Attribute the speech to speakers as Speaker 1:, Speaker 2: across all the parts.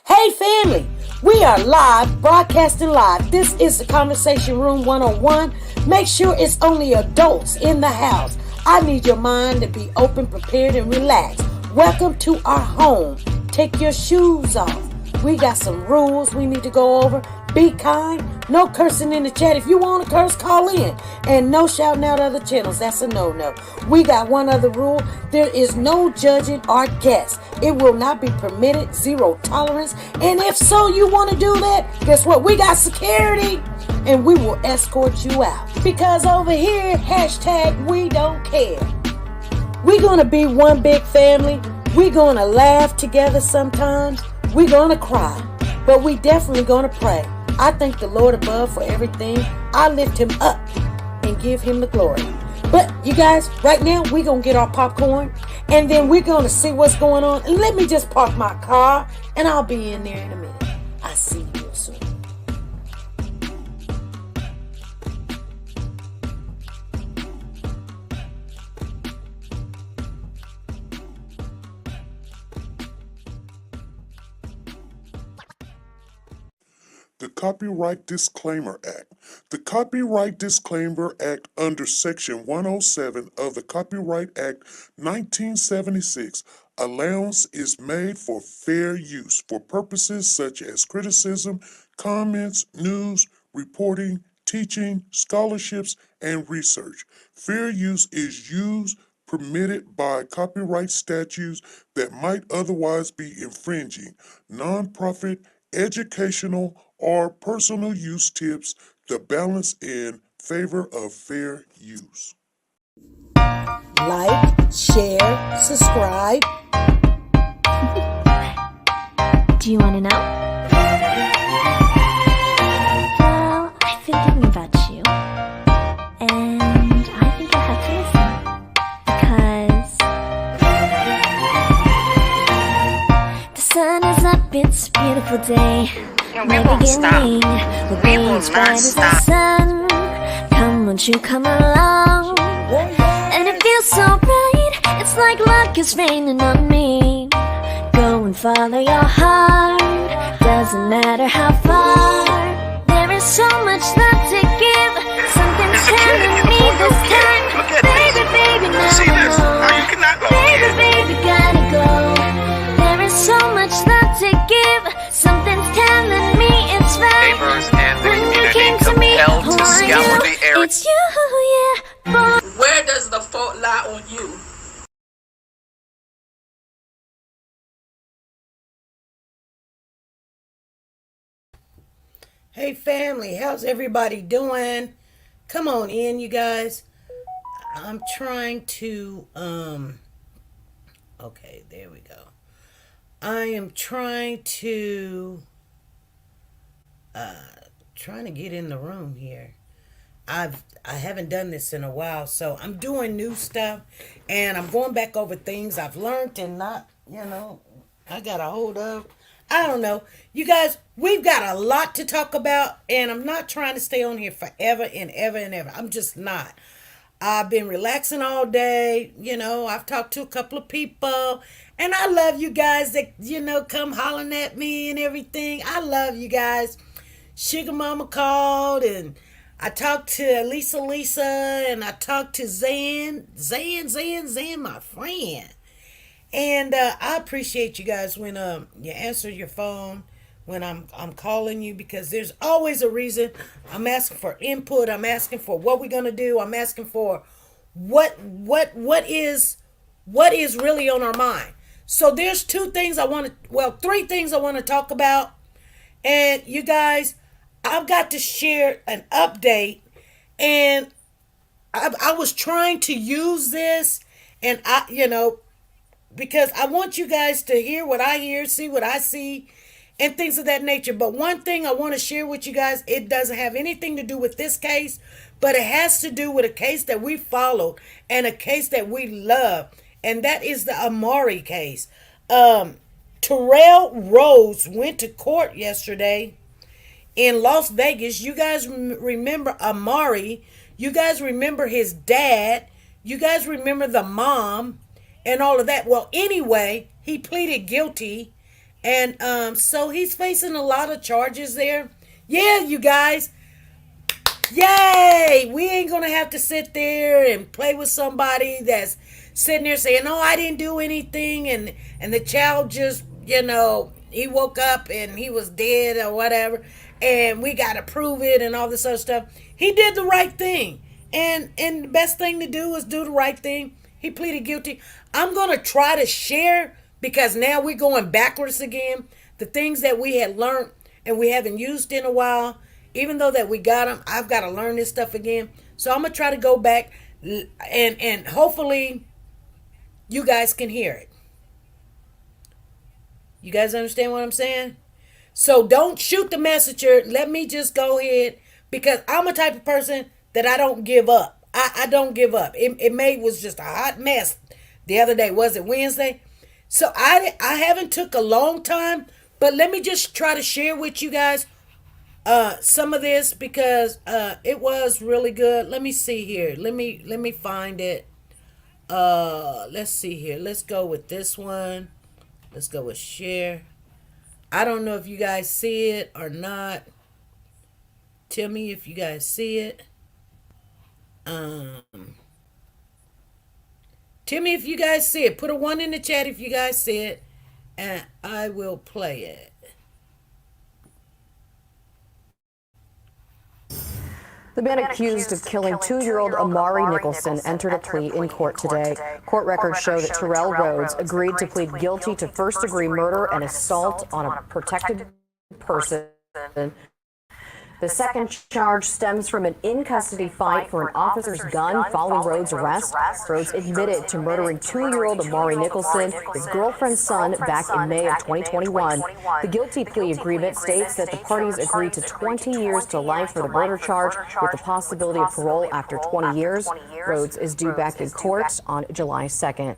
Speaker 1: Hey family, we are live, broadcasting live. This is the Conversation Room 101. Make sure it's only adults in the house. I need your mind to be open, prepared, and relaxed. Welcome to our home. Take your shoes off. We got some rules we need to go over. Be kind. No cursing in the chat. If you want to curse, call in. And no shouting out other channels. That's a no-no. We got one other rule. There is no judging our guests. It will not be permitted. Zero tolerance. And if so, you want to do that, guess what? We got security. And we will escort you out. Because over here, hashtag we don't care. We're going to be one big family. We're going to laugh together sometimes. We're going to cry. But we definitely going to pray. I thank the Lord above for everything. I lift him up and give him the glory. But you guys, right now, we're going to get our popcorn. And then we're going to see what's going on. And let me just park my car. And I'll be in there in a minute. I'll see you real soon.
Speaker 2: The Copyright Disclaimer Act. The Copyright Disclaimer Act under Section 107 of the Copyright Act 1976, allowance is made for fair use for purposes such as criticism, comments, news, reporting, teaching, scholarships, and research. Fair use is used permitted by copyright statutes that might otherwise be infringing. Nonprofit, educational, or personal use tips the balance in favor of fair use.
Speaker 1: Like, share, subscribe.
Speaker 3: Do you want to know? Well, I've been thinking about you, and I think you'll have to listen, because the sun is up, it's a beautiful day.
Speaker 4: We won't stop. We will not stop.
Speaker 3: Sun. Come, won't you come along? And it feels so right. It's like luck is raining on me. Go and follow your heart. Doesn't matter how far. There is so much love to give. Something's telling me this time. Baby, baby, now
Speaker 4: See this? How you cannot go
Speaker 3: Baby,
Speaker 4: again?
Speaker 3: baby, gotta go. There is so much love to give. Something's telling me it's right.
Speaker 4: Neighbors and the
Speaker 3: When you
Speaker 4: community
Speaker 3: came to me,
Speaker 4: compelled
Speaker 3: who
Speaker 4: to
Speaker 3: are
Speaker 4: scour
Speaker 3: you?
Speaker 4: the area.
Speaker 3: It's you, yeah, boy.
Speaker 5: Where does the fault lie on you?
Speaker 1: Hey family, how's everybody doing? Come on in, you guys. I'm trying to okay, there we go. I am trying to get in the room here. I haven't done this in a while, so I'm doing new stuff and I'm going back over things I've learned and not, I got a hold of. I don't know. You guys, we've got a lot to talk about, and I'm not trying to stay on here forever and ever and ever. I'm just not. I've been relaxing all day. I've talked to a couple of people, and I love you guys that, come hollering at me and everything. I love you guys. Sugar Mama called, and I talked to Lisa, and I talked to Zan, my friend. And I appreciate you guys when you answer your phone when I'm calling you, because there's always a reason. I'm asking for input. I'm asking for what we're gonna do. I'm asking for what is really on our mind. So there's three things I want to talk about. And you guys, I've got to share an update, and I was trying to use this, and because I want you guys to hear what I hear, see what I see, and things of that nature. But one thing I want to share with you guys, it doesn't have anything to do with this case, but it has to do with a case that we followed and a case that we love, and that is the Amari case. Terrell Rose went to court yesterday in Las Vegas. You guys remember Amari. You guys remember his dad. You guys remember the mom and all of that. Well, anyway, he pleaded guilty And so he's facing a lot of charges there. Yeah, you guys. Yay! We ain't gonna have to sit there and play with somebody that's sitting there saying, "No, I didn't do anything," and the child just, he woke up and he was dead or whatever, and we gotta prove it and all this other stuff. He did the right thing, and the best thing to do is do the right thing. He pleaded guilty. I'm gonna try to share because now we're going backwards again. The things that we had learned and we haven't used in a while, even though that we got them, I've got to learn this stuff again. So I'm gonna try to go back and hopefully you guys can hear it. You guys understand what I'm saying? So don't shoot the messenger. Let me just go ahead because I'm a type of person that I don't give up. I don't give up. It was just a hot mess the other day. Was it Wednesday? So I haven't took a long time, but let me just try to share with you guys some of this because it was really good. Let me see here. Let me find it. Let's see here. Let's go with this one. Let's go with share. I don't know if you guys see it or not. Tell me if you guys see it. Tell me if you guys see it. Put a 1 in the chat if you guys see it, and I will play it.
Speaker 6: The man accused of killing 2-year-old Amari Nicholson entered a plea in court today. Court records show that Terrell Rhodes agreed to plead guilty to first-degree murder and assault on a protected person. The second charge stems from an in-custody fight for an officer's gun following Rhodes' arrest. Rhodes admitted to murdering 2-year-old Amari Nicholson, his girlfriend's son, back in May of 2021. The guilty plea agreement states that the parties agreed to 20 years to life for the murder charge with the possibility of parole after 20 years. Rhodes is due back in court on July 2nd.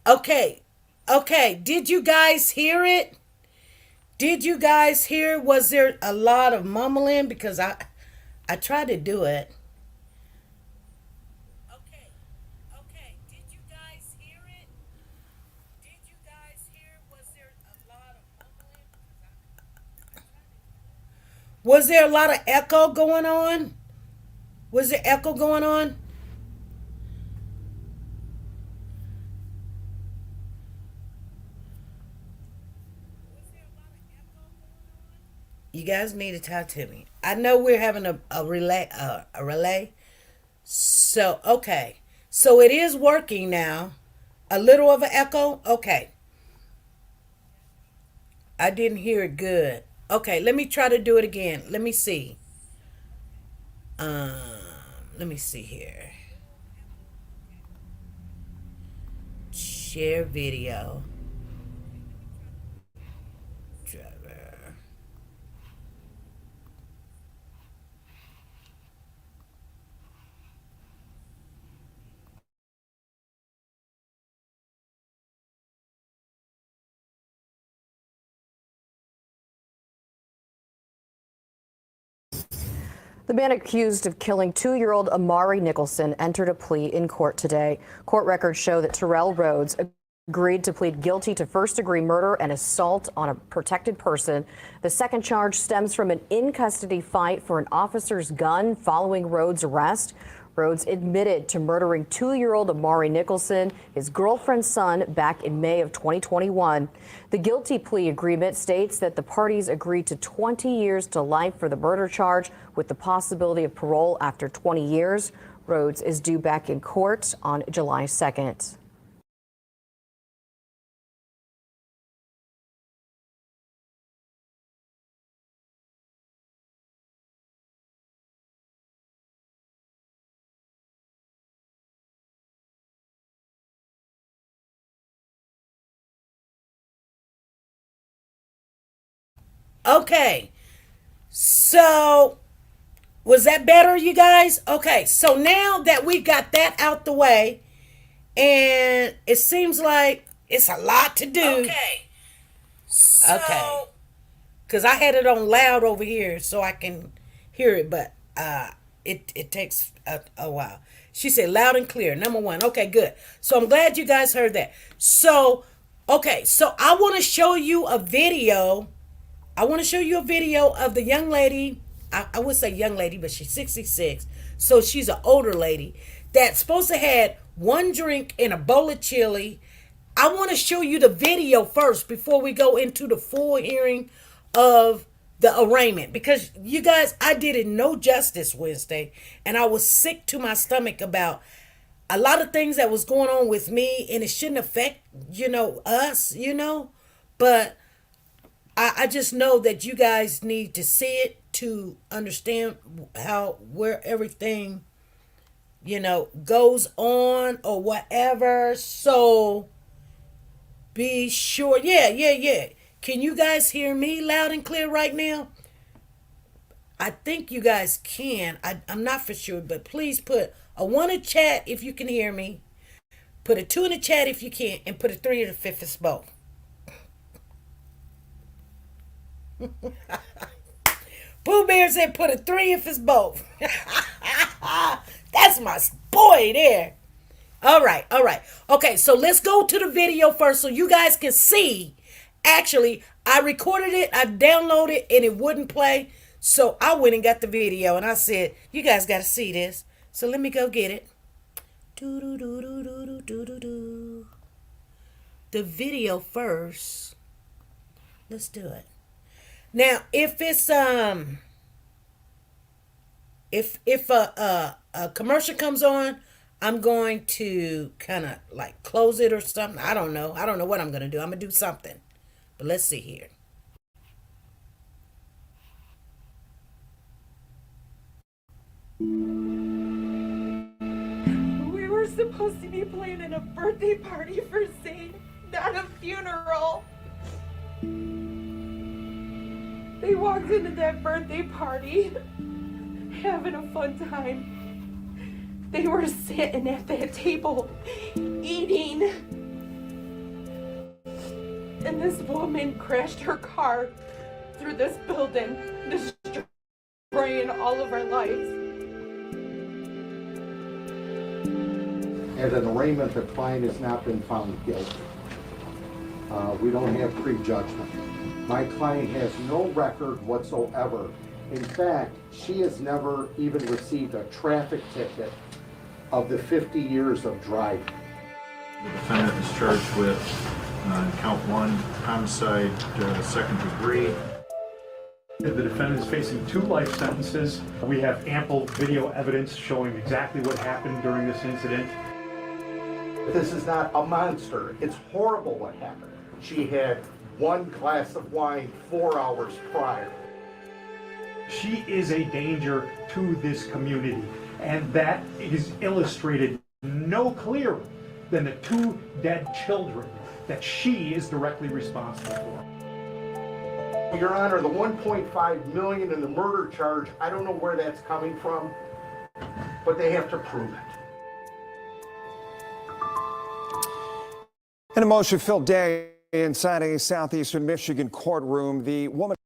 Speaker 1: Okay. Did you guys hear it? Did you guys hear? Was there a lot of mumbling? Because I tried to do it. Okay. Did you guys hear it? Did you guys hear? Was there a lot of mumbling? Was there a lot of echo going on? Was there echo going on? You guys need to talk to me. I know we're having a relay. So, okay. So it is working now. A little of an echo? Okay. I didn't hear it good. Okay, let me try to do it again. Let me see. Let me see here. Share video. Driver.
Speaker 6: The man accused of killing 2-year-old Amari Nicholson entered a plea in court today. Court records show that Terrell Rhodes agreed to plead guilty to first-degree murder and assault on a protected person. The second charge stems from an in-custody fight for an officer's gun following Rhodes' arrest. Rhodes admitted to murdering 2-year-old Amari Nicholson, his girlfriend's son, back in May of 2021. The guilty plea agreement states that the parties agreed to 20 years to life for the murder charge with the possibility of parole after 20 years. Rhodes is due back in court on July 2nd.
Speaker 1: Okay. So, was that better, you guys? Okay. So now that we got that out the way, and it seems like it's a lot to do. Okay. So, because I had it on loud over here so I can hear it, but it takes a while. She said loud and clear, number one. Okay, good. So I'm glad you guys heard that. So, okay, so I want to show you a video. I want to show you a video of the young lady. I would say young lady, but she's 66. So she's an older lady that's supposed to had one drink and a bowl of chili. I want to show you the video first before we go into the full hearing of the arraignment, because you guys, I did it no justice Wednesday, and I was sick to my stomach about a lot of things that was going on with me, and it shouldn't affect, us, but I just know that you guys need to see it to understand where everything, goes on or whatever. So be sure. Yeah. Can you guys hear me loud and clear right now? I think you guys can. I'm not for sure, but please put a 1 in chat if you can hear me. Put a 2 in the chat if you can, and put a 3 or the 5th if it's both. Pooh Bear said put a 3 if it's both. That's my boy there. All right. Okay, so let's go to the video first so you guys can see. Actually, I recorded it, I downloaded it, and it wouldn't play. So I went and got the video, and I said, you guys got to see this. So let me go get it. The video first. Let's do it. Now, if it's if a commercial comes on, I'm going to kind of like close it or something. I don't know what I'm going to do. I'm going to do something. But let's see here.
Speaker 7: We were supposed to be planning a birthday party for Zane, not a funeral. They walked into that birthday party having a fun time. They were sitting at that table eating. And this woman crashed her car through this building, destroying all of our lives.
Speaker 8: At an arraignment, the client has not been found guilty. We don't have prejudgment. My client has no record whatsoever. In fact, she has never even received a traffic ticket of the 50 years of driving.
Speaker 9: The defendant is charged with count 1, homicide, 2nd degree.
Speaker 10: The defendant is facing 2 life sentences. We have ample video evidence showing exactly what happened during this incident.
Speaker 8: This is not a monster. It's horrible what happened. She had 1 glass of wine 4 hours prior.
Speaker 10: She is a danger to this community, and that is illustrated no clearer than the 2 dead children that she is directly responsible for.
Speaker 8: Your Honor, the $1.5 million in the murder charge, I don't know where that's coming from, but they have to prove it.
Speaker 11: An emotion-filled day inside a southeastern Michigan courtroom. The woman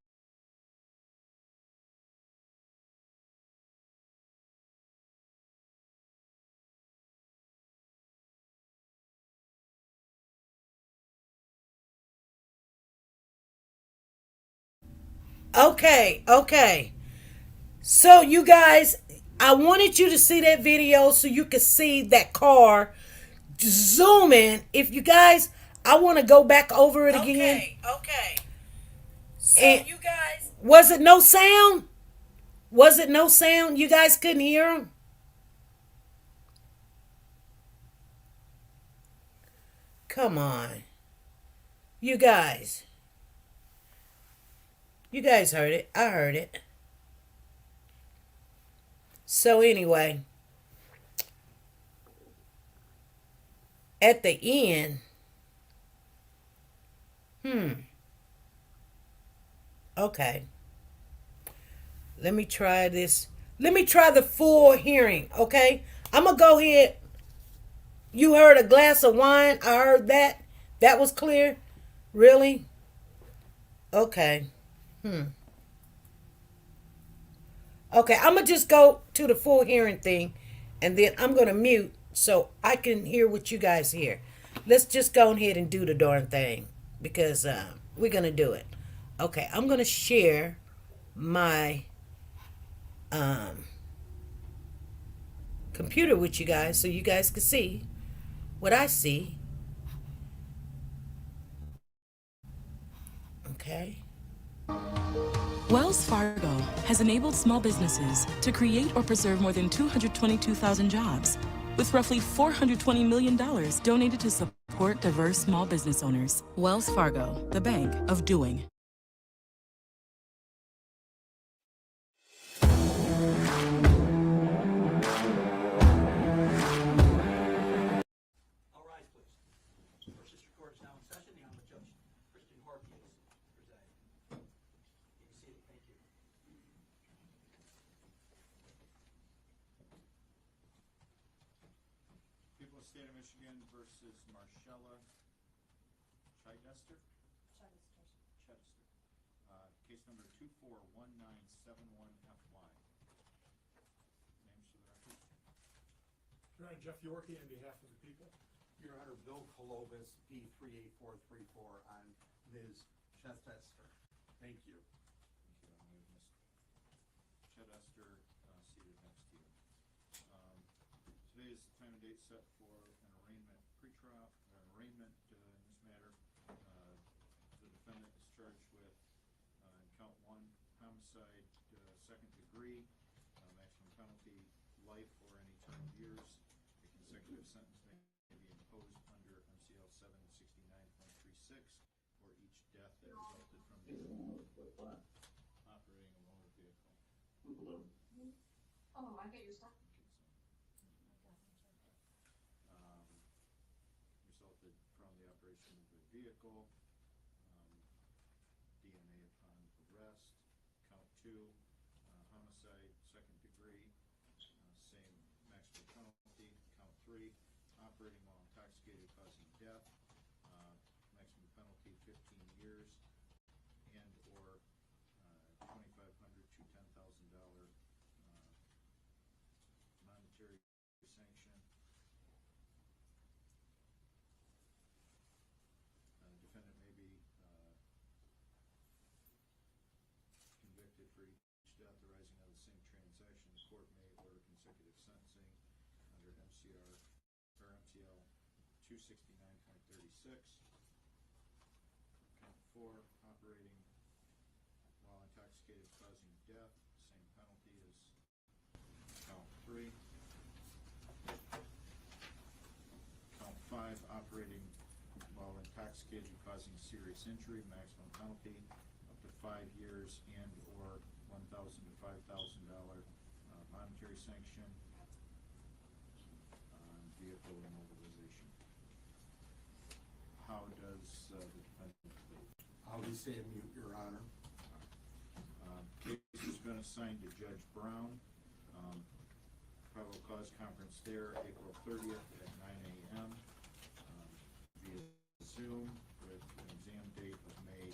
Speaker 1: Okay. So you guys, I wanted you to see that video so you could see that car. Zoom in. If you guys, I want to go back over it again. Okay. So and you guys, was it no sound? You guys couldn't hear him? Come on. You guys heard it. I heard it. So anyway, at the end, okay. Let me try this. Let me try the full hearing, okay? I'm going to go ahead. You heard a glass of wine. I heard that. That was clear. Really? Okay. Okay, I'm gonna just go to the full hearing thing, and then I'm gonna mute so I can hear what you guys hear. Let's just go ahead and do the darn thing because we're gonna do it. Okay, I'm gonna share my computer with you guys so you guys can see what I see. Okay.
Speaker 12: Wells Fargo has enabled small businesses to create or preserve more than 222,000 jobs, with roughly $420 million donated to support diverse small business owners. Wells Fargo, the bank of doing.
Speaker 9: People of the State of Michigan versus Marshella Chidester. Case number 241971FY. Names for the record.
Speaker 10: Your Honor, Jeff Yorkie on behalf of the people.
Speaker 8: Your Honor, Bill Colovis, P38434 on Ms. Chester. Thank you.
Speaker 9: Thank you. I'm going to Ms. Chidester seated next to you. Today is the time and date set for an arraignment pretrial, arraignment in this matter. The defendant is charged with count 1, homicide, second degree, maximum penalty, life or any term of years. A consecutive sentence may be imposed under MCL 769.36 for each death that resulted from the operating a motor vehicle.
Speaker 7: Oh, I get your stuff.
Speaker 9: Resulted from the operation of the vehicle, DNA upon arrest. Count 2, homicide, second degree, same maximum penalty. Count 3, operating while intoxicated causing death, maximum penalty 15 years and or $2,500 to $10,000 monetary sanction. Defendant may be convicted for each death arising out of the same transaction. The court may order consecutive sentencing under MCL 269.36. Count 4, operating while intoxicated causing death, same penalty as count 3. Count 5, operating while intoxicated causing serious injury, maximum penalty up to 5 years and or $1,000 to $5,000 monetary sanction on vehicle immobilization. How does the defendant plead?
Speaker 8: I'll be saying mute, Your Honor.
Speaker 9: Case has been assigned to Judge Brown. Probable cause conference there, April 30th at 9 a.m. Via Zoom with an exam date of May.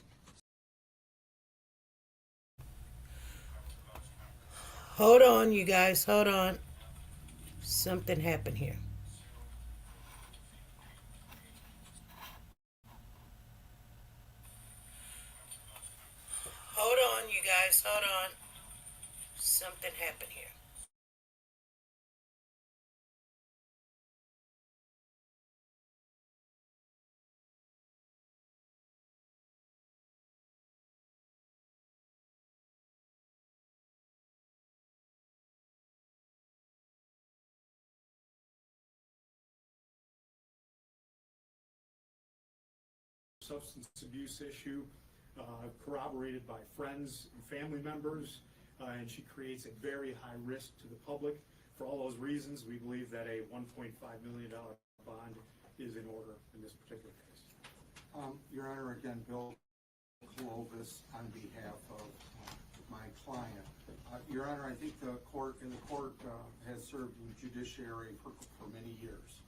Speaker 1: Hold on, you guys. Hold on. Something happened here. Hold on, you guys. Hold on. Something happened here.
Speaker 10: Substance abuse issue, corroborated by friends and family members, and she creates a very high risk to the public. For all those reasons, we believe that a $1.5 million bond is in order in this particular case.
Speaker 8: Your Honor, again, Bill Clovis on behalf of my client. Your Honor, I think the court has served in judiciary for many years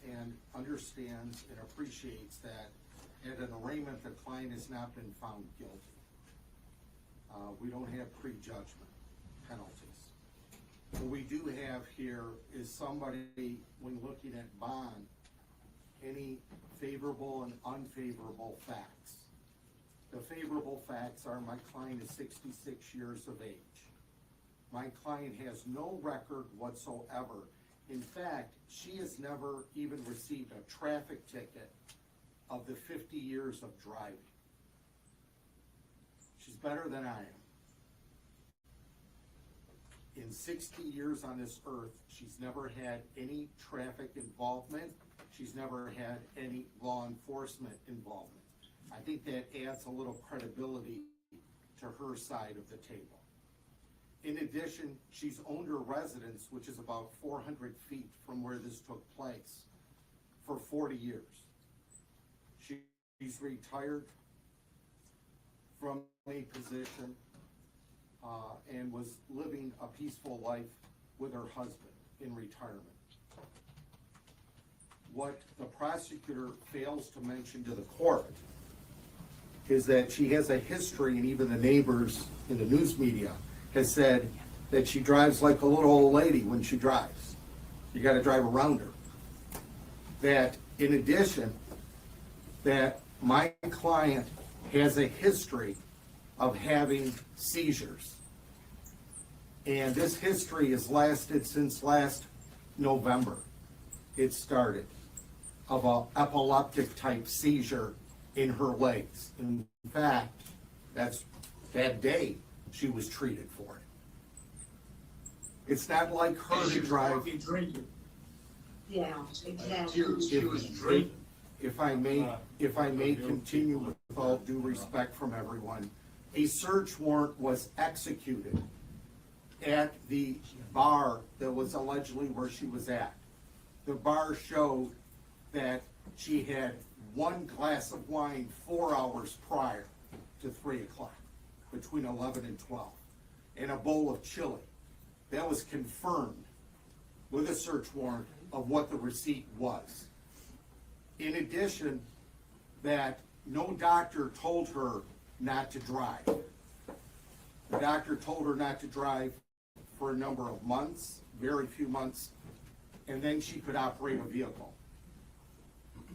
Speaker 8: and understands and appreciates that at an arraignment, the client has not been found guilty. We don't have prejudgment penalties. What we do have here is somebody, when looking at bond, any favorable and unfavorable facts. The favorable facts are my client is 66 years of age. My client has no record whatsoever. In fact, she has never even received a traffic ticket of the 50 years of driving. She's better than I am. In 60 years on this earth, she's never had any traffic involvement. She's never had any law enforcement involvement. I think that adds a little credibility to her side of the table. In addition, she's owned her residence, which is about 400 feet from where this took place, for 40 years. She's retired from a position and was living a peaceful life with her husband in retirement. What the prosecutor fails to mention to the court is that she has a history, and even the neighbors in the news media has said that she drives like a little old lady when she drives. You got to drive around her. That in addition, that my client has a history of having seizures. And this history has lasted since last November. It started of an epileptic type seizure in her legs. In fact, that's that day she was treated for it. It's not like her to drive.
Speaker 13: Yeah, exactly.
Speaker 8: If I may continue with all due respect from everyone, a search warrant was executed at the bar that was allegedly where she was at. The bar showed that she had one glass of wine 4 hours prior to 3 o'clock, between 11 and 12, and a bowl of chili. That was confirmed with a search warrant of what the receipt was. In addition, that no doctor told her not to drive. The doctor told her not to drive for a number of months, very few months, and then she could operate a vehicle.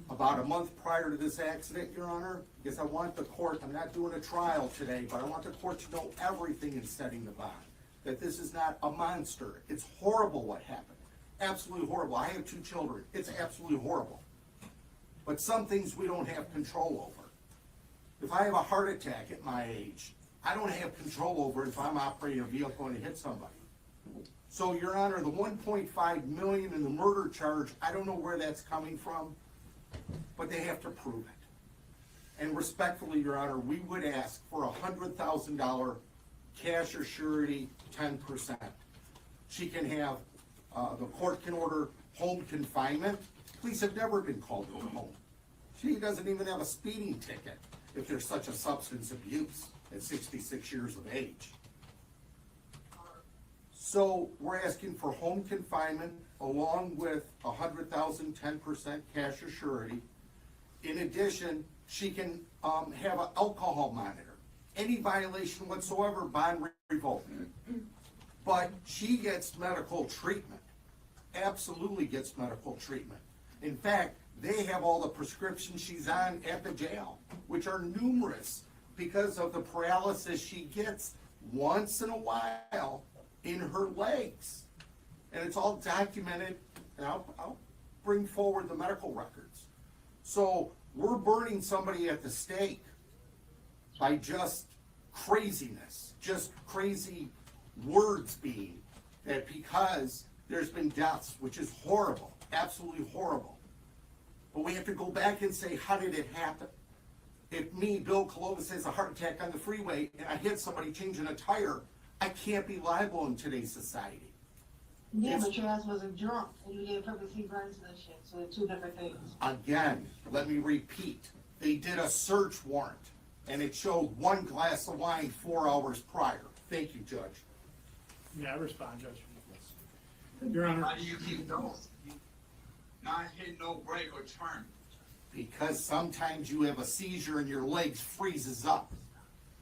Speaker 8: About a month prior to this accident, Your Honor, because I want the court, I'm not doing a trial today, but I want the court to know everything in setting the bond. That this is not a monster. It's horrible what happened. Absolutely horrible. I have 2 children. It's absolutely horrible. But some things we don't have control over. If I have a heart attack at my age, I don't have control over it if I'm operating a vehicle and hit somebody. So, Your Honor, the $1.5 million in the murder charge, I don't know where that's coming from, but they have to prove it. And respectfully, Your Honor, we would ask for $100,000 cash or surety, 10%. She can have, the court can order home confinement. Police have never been called to her home. She doesn't even have a speeding ticket if there's such a substance abuse at 66 years of age. So we're asking for home confinement along with $100,000, 10% cash or surety. In addition, she can have an alcohol monitor. Any violation whatsoever, bond revoked. But she gets medical treatment. Absolutely gets medical treatment. In fact, they have all the prescriptions she's on at the jail, which are numerous because of the paralysis she gets once in a while in her legs. And it's all documented, and I'll bring forward the medical records. So we're burning somebody at the stake by just craziness, just crazy words being that because there's been deaths, which is horrible, absolutely horrible. But we have to go back and say, how did it happen? If me, Bill Clovis, has a heart attack on the freeway and I hit somebody changing a tire, I can't be liable in today's society.
Speaker 13: Yeah, but your ass wasn't drunk and you didn't purposely burn that shit, so they're 2 different things.
Speaker 8: Again, let me repeat. They did a search warrant and it showed 1 glass of wine 4 hours prior. Thank you, Judge.
Speaker 10: Yeah, I respond, Judge. Your Honor.
Speaker 5: How do you keep those? Not hit no brake or turn.
Speaker 8: Because sometimes you have a seizure and your legs freezes up.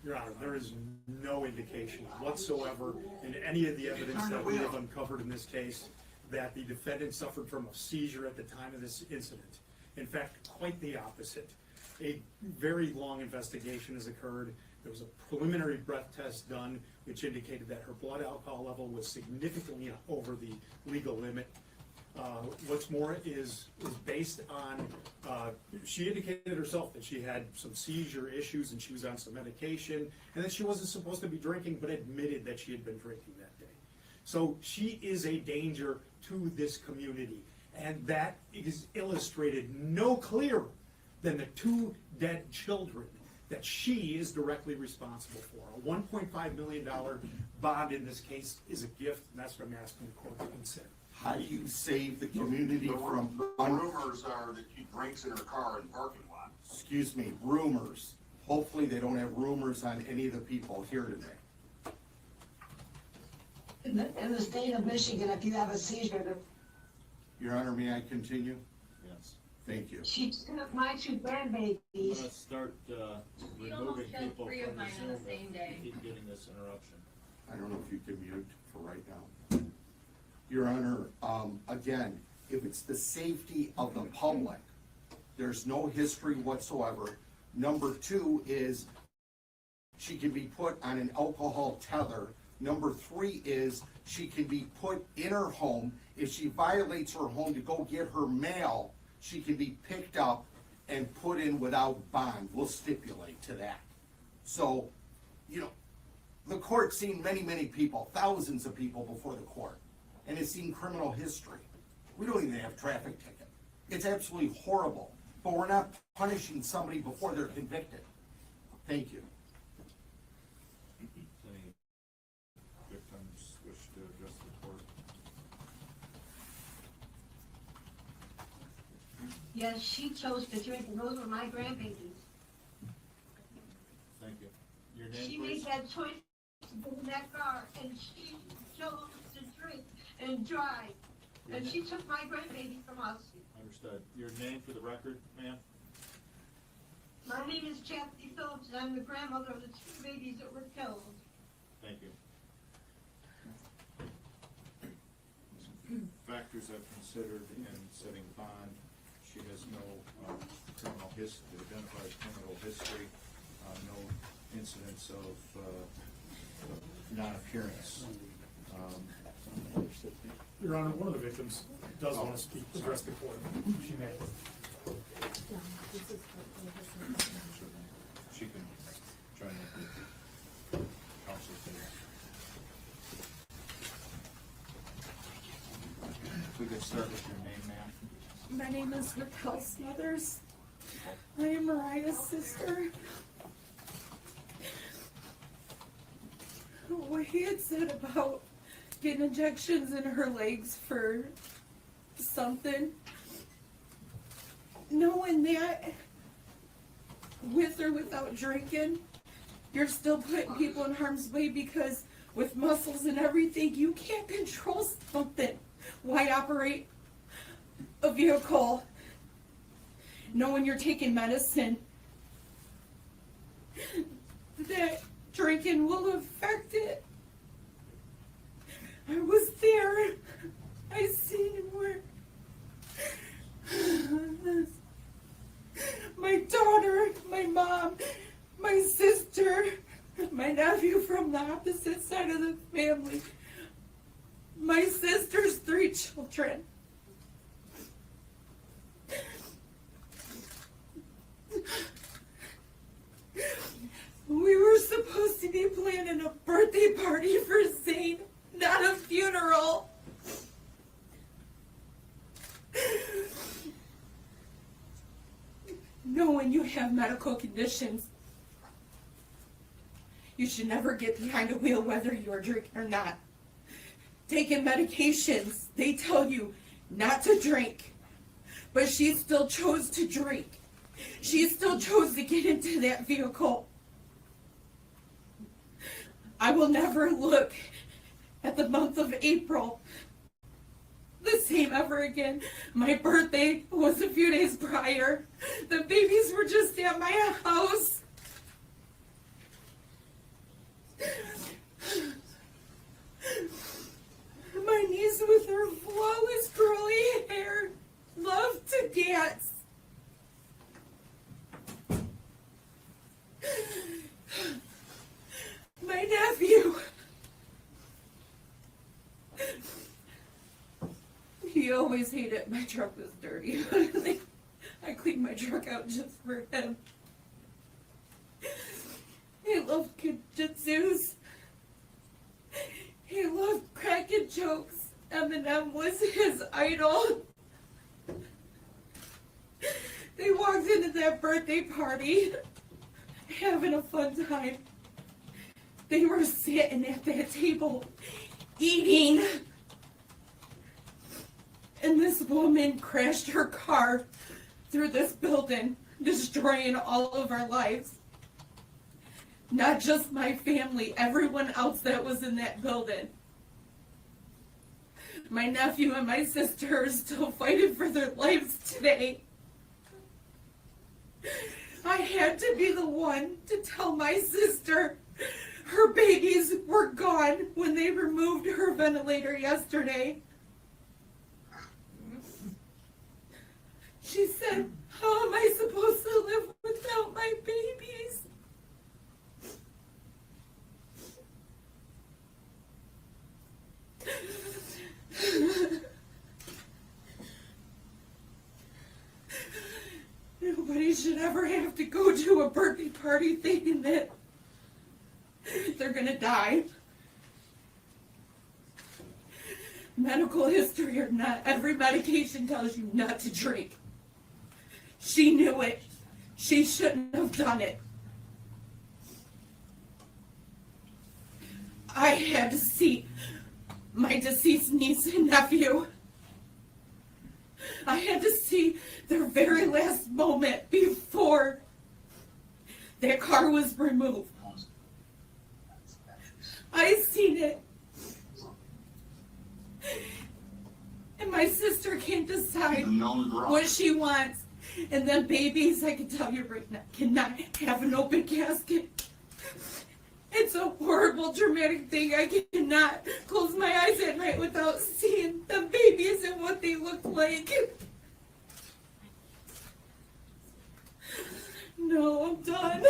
Speaker 10: Your Honor, there is no indication whatsoever in any of the evidence that we have uncovered in this case that the defendant suffered from a seizure at the time of this incident. In fact, quite the opposite. A very long investigation has occurred. There was a preliminary breath test done which indicated that her blood alcohol level was significantly over the legal limit. What's more is based on, she indicated herself that she had some seizure issues and she was on some medication and that she wasn't supposed to be drinking, but admitted that she had been drinking that day. So she is a danger to this community, and that is illustrated no clearer than the 2 dead children that she is directly responsible for. A $1.5 million bond in this case is a gift, and that's what I'm asking the court to consider.
Speaker 8: How do you save the community from...
Speaker 14: Rumors are that she drinks in her car in parking lot.
Speaker 8: Excuse me, rumors. Hopefully they don't have rumors on any of the people here today.
Speaker 13: In the state of Michigan, if you have a seizure,
Speaker 8: Your Honor, may I continue?
Speaker 9: Yes.
Speaker 8: Thank you.
Speaker 13: she took my 2 grandbabies.
Speaker 9: I'm gonna start removing people from the Zoom if we keep getting this interruption.
Speaker 8: I don't know if you can mute for right now. Your Honor, again, if it's the safety of the public, there's no history whatsoever. Number 2 is she can be put on an alcohol tether. Number 3 is she can be put in her home. If she violates her home to go get her mail, she can be picked up and put in without bond. We'll stipulate to that. So, you know, the court's seen many, many people, thousands of people before the court, and it's seen criminal history. We don't even have traffic ticket. It's absolutely horrible, but we're not punishing somebody before they're convicted. Thank you.
Speaker 9: Any victims wish to address the court?
Speaker 13: Yes, she chose to drink, and those were my grandbabies.
Speaker 9: Thank you. Your name,
Speaker 13: She
Speaker 9: please?
Speaker 13: made that choice to get in that car, and she chose to drink and drive. And she took my grandbaby from us.
Speaker 9: Understood. Your name for the record, ma'am?
Speaker 13: My name is Chastity Phillips, and I'm the grandmother of the 2 babies that were killed.
Speaker 9: Thank you. Factors I've considered in setting bond. She has no criminal history, identified criminal history, no incidents of non-appearance.
Speaker 10: Your Honor, one of the victims does want to speak, address the court. She may.
Speaker 9: She can join the council table. We could start with your name, ma'am.
Speaker 7: My name is Raquel Smothers. I am Mariah's sister. What he had said about getting injections in her legs for something, knowing that with or without drinking, you're still putting people in harm's way, because with muscles and everything, you can't control something. Why operate a vehicle knowing you're taking medicine that drinking will affect it? I was there. I seen him work. My daughter, my mom, my sister, my nephew from the opposite side of the family, my sister's 3 children. We were supposed to be planning a birthday party for Zane, not a funeral. Knowing you have medical conditions, you should never get behind a wheel whether you're drinking or not. Taking medications, they tell you not to drink, but she still chose to drink. She still chose to get into that vehicle. I will never look at the month of April the same ever again. My birthday was a few days prior. The babies were just at my house. He always hated my truck was dirty. I cleaned my truck out just for him. He loved jujitsus. He loved cracking jokes. Eminem was his idol. They walked into that birthday party having a fun time. They were sitting at that table eating. And this woman crashed her car through this building, destroying all of our lives. Not just my family, everyone else that was in that building. My nephew and my sister are still fighting for their lives today. I had to be the one to tell my sister her babies were gone when they removed her ventilator yesterday. She said, "How am I supposed to live without my babies?" Nobody should ever have to go to a birthday party thinking that they're gonna die. Medical history or not, every medication tells you not to drink. She knew it. She shouldn't have done it. I had to see my deceased niece and nephew. I had to see their very last moment before their car was removed. I seen it. And my sister can't decide what she wants. And then babies, I can tell you right now, cannot have an open casket. It's a horrible, traumatic thing. I cannot close my eyes at night without seeing the babies and what they look like. No, I'm done.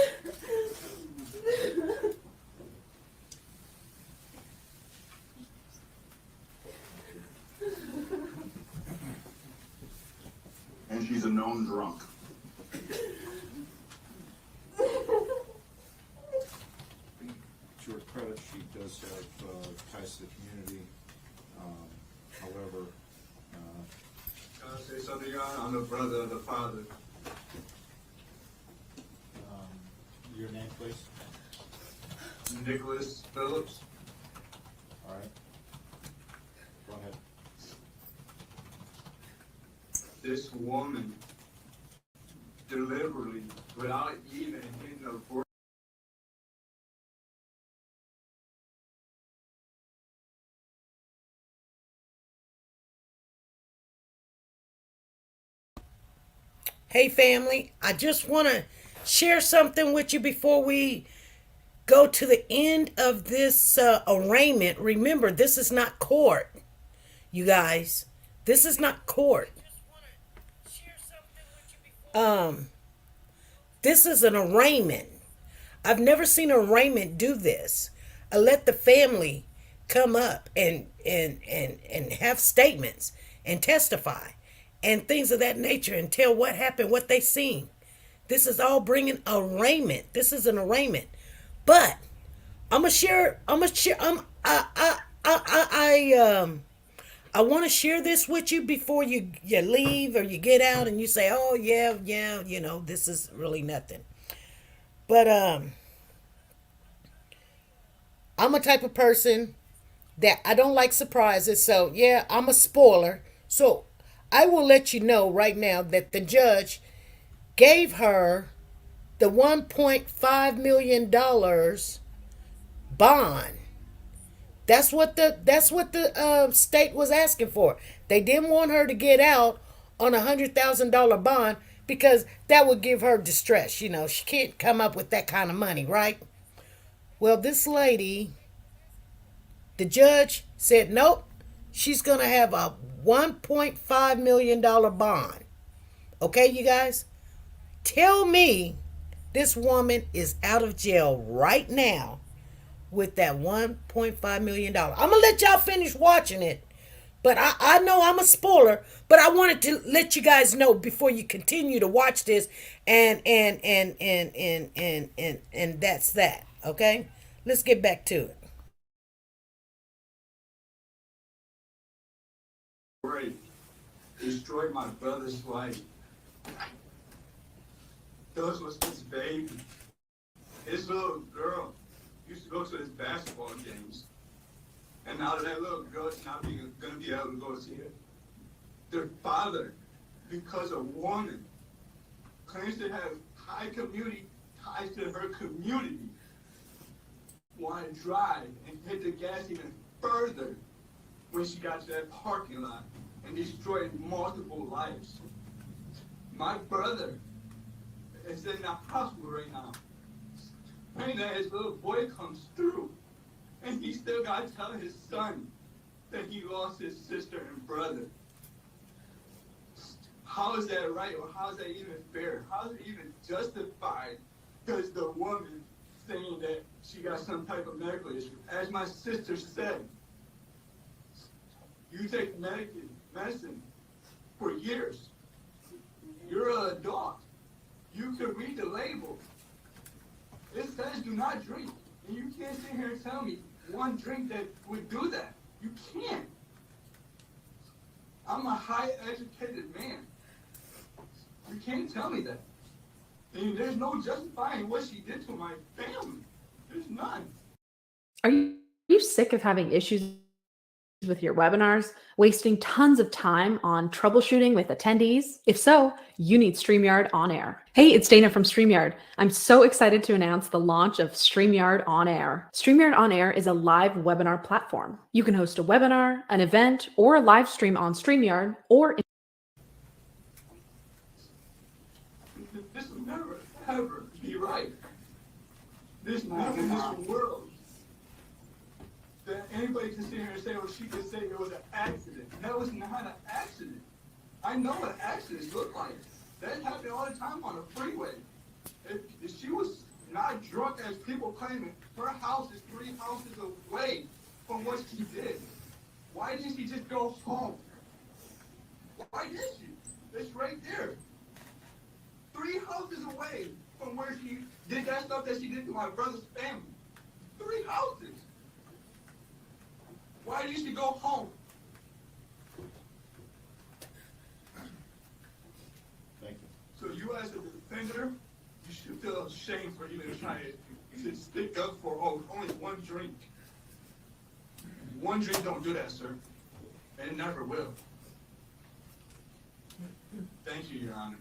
Speaker 14: And she's a known drunk.
Speaker 9: To her credit, she does have ties to the community. However,
Speaker 5: Can I say something, Your Honor? I'm the brother of the father.
Speaker 9: your name, please.
Speaker 5: Nicholas Phillips.
Speaker 9: All right. Go ahead.
Speaker 5: This woman deliberately, without even hitting a word.
Speaker 1: Hey family, I just want to share something with you before we go to the end of this arraignment. Remember, this is not court, you guys. This is not court. This is an arraignment. I've never seen an arraignment do this. I let the family come up and have statements and testify and things of that nature and tell what happened, what they seen. This is all bringing arraignment. This is an arraignment. But I want to share this with you before you leave or you get out and you say, "Oh yeah, this is really nothing." But I'm a type of person that I don't like surprises. So yeah, I'm a spoiler. So I will let you know right now that the judge gave her the $1.5 million bond. That's what the state was asking for. They didn't want her to get out on a $100,000 bond because that would give her distress. She can't come up with that kind of money, right? Well, this lady, the judge said, nope, she's going to have a $1.5 million bond. Okay, you guys? Tell me this woman is out of jail right now with that $1.5 million. I'm going to let y'all finish watching it. But I know I'm a spoiler, but I wanted to let you guys know before you continue to watch this, and that's that. Okay, let's get back to it.
Speaker 5: Right. Destroyed my brother's life. Those was his baby. His little girl used to go to his basketball games. And now that little girl is not going to be able to go see it. Their father, because a woman, claims to have high community ties to her community, want to drive and hit the gas even further when she got to that parking lot and destroyed multiple lives. My brother is in the hospital right now, praying that his little boy comes through. And he still got to tell his son that he lost his sister and brother. How is that right, or how is that even fair? How is it even justified? Because the woman saying that she got some type of medical issue. As my sister said, you take medicine for years. You're an adult. You can read the label. It says do not drink. And you can't sit here and tell me one drink that would do that. You can't. I'm a high educated man. You can't tell me that. And there's no justifying what she did to my family. There's none.
Speaker 15: Are you sick of having issues with your webinars, wasting tons of time on troubleshooting with attendees? If so, you need StreamYard On Air. Hey, it's Dana from StreamYard. I'm so excited to announce the launch of StreamYard On Air. StreamYard On Air is a live webinar platform. You can host a webinar, an event, or a live stream on StreamYard or
Speaker 5: This will never, ever be right. There's nothing in this world that anybody can sit here and say, or she can say it was an accident. That was not an accident. I know what accidents look like. That happens all the time on the freeway. If she was not drunk as people claiming, her house is 3 houses away from what she did. Why didn't she just go home? Why did she? It's right there. 3 houses away from where she did that stuff that she did to my brother's family. 3 houses. Why did she go home?
Speaker 9: Thank you.
Speaker 5: So you as a defender, you should feel ashamed for even trying to stick up for only one drink. One drink don't do that, sir. And it never will. Thank you, Your Honor.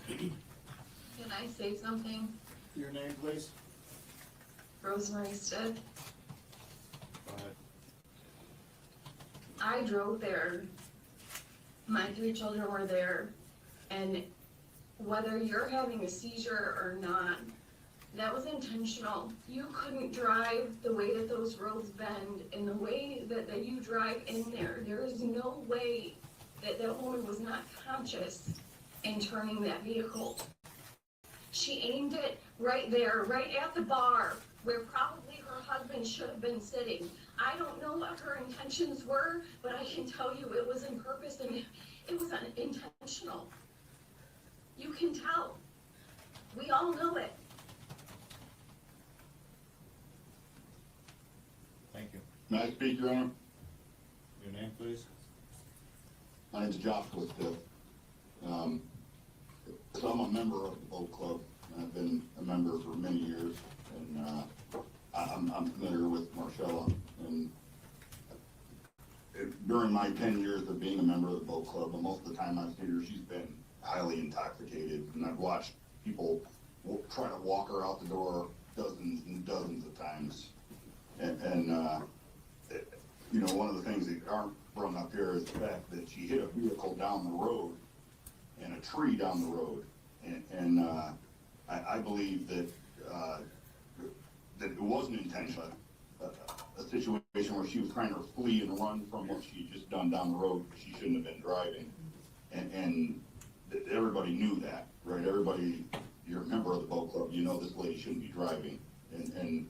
Speaker 16: Can I say something?
Speaker 9: Your name, please?
Speaker 16: Rosemary Stead.
Speaker 9: Go ahead.
Speaker 16: I drove there. My 3 children were there. And whether you're having a seizure or not, that was intentional. You couldn't drive the way that those roads bend and the way that you drive in there. There is no way that that woman was not conscious in turning that vehicle. She aimed it right there, right at the bar, where probably her husband should have been sitting. I don't know what her intentions were, but I can tell you it was in purpose and it was intentional. You can tell. We all know it.
Speaker 9: Thank you.
Speaker 14: May I speak, Your Honor?
Speaker 9: Your name, please?
Speaker 14: My name's Joshua Still. So I'm a member of the boat club. I've been a member for many years, and I'm familiar with Marcella. And during my 10 years of being a member of the boat club, and most of the time I've seen her, she's been highly intoxicated, and I've watched people try to walk her out the door dozens and dozens of times. And you know, one of the things that aren't brought up here is the fact that she hit a vehicle down the road and a tree down the road. And I believe that that it wasn't intentional, a situation where she was trying to flee and run from what she had just done down the road because she shouldn't have been driving. And everybody knew that, right? Everybody, you're a member of the boat club, you know this lady shouldn't be driving. And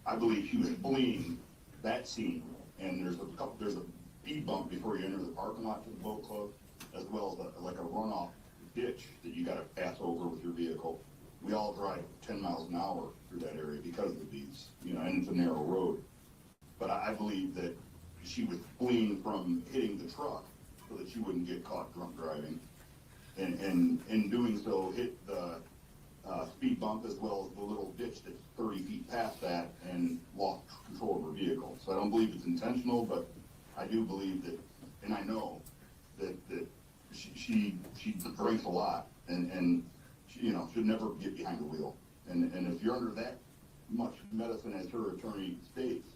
Speaker 14: I believe she was fleeing that scene and there's a speed bump before you enter the parking lot to the boat club, as well as like a runoff ditch that you got to pass over with your vehicle. We all drive 10 miles an hour through that area because of these, and it's a narrow road. But I believe that she was fleeing from hitting the truck so that she wouldn't get caught drunk driving, and in doing so hit the speed bump as well as the little ditch that's 30 feet past that and lost control of her vehicle. So I don't believe it's intentional, but I do believe that, and I know that she drinks a lot and she, should never get behind the wheel. And if you're under that much medicine as her attorney states,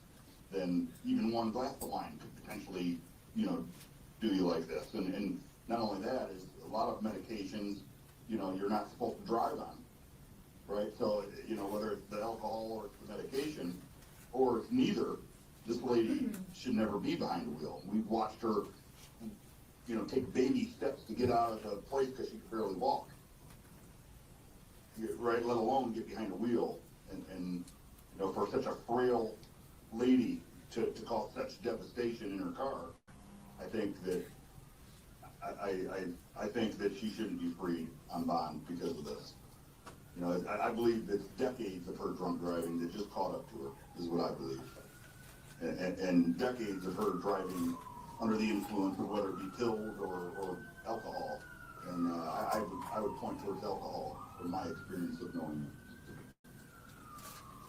Speaker 14: then even one glass of wine could potentially, do you like this. And not only that, is a lot of medications, you're not supposed to drive on, right? So, whether it's the alcohol or it's the medication, or it's neither, this lady should never be behind the wheel. We've watched her, take baby steps to get out of the place because she could barely walk, right? Let alone get behind the wheel. And for such a frail lady to cause such devastation in her car, I think that I think that she shouldn't be freed on bond because of this. I believe that decades of her drunk driving that just caught up to her is what I believe, and decades of her driving under the influence of whether it be pills or alcohol, and I would point towards alcohol from my experience of knowing it.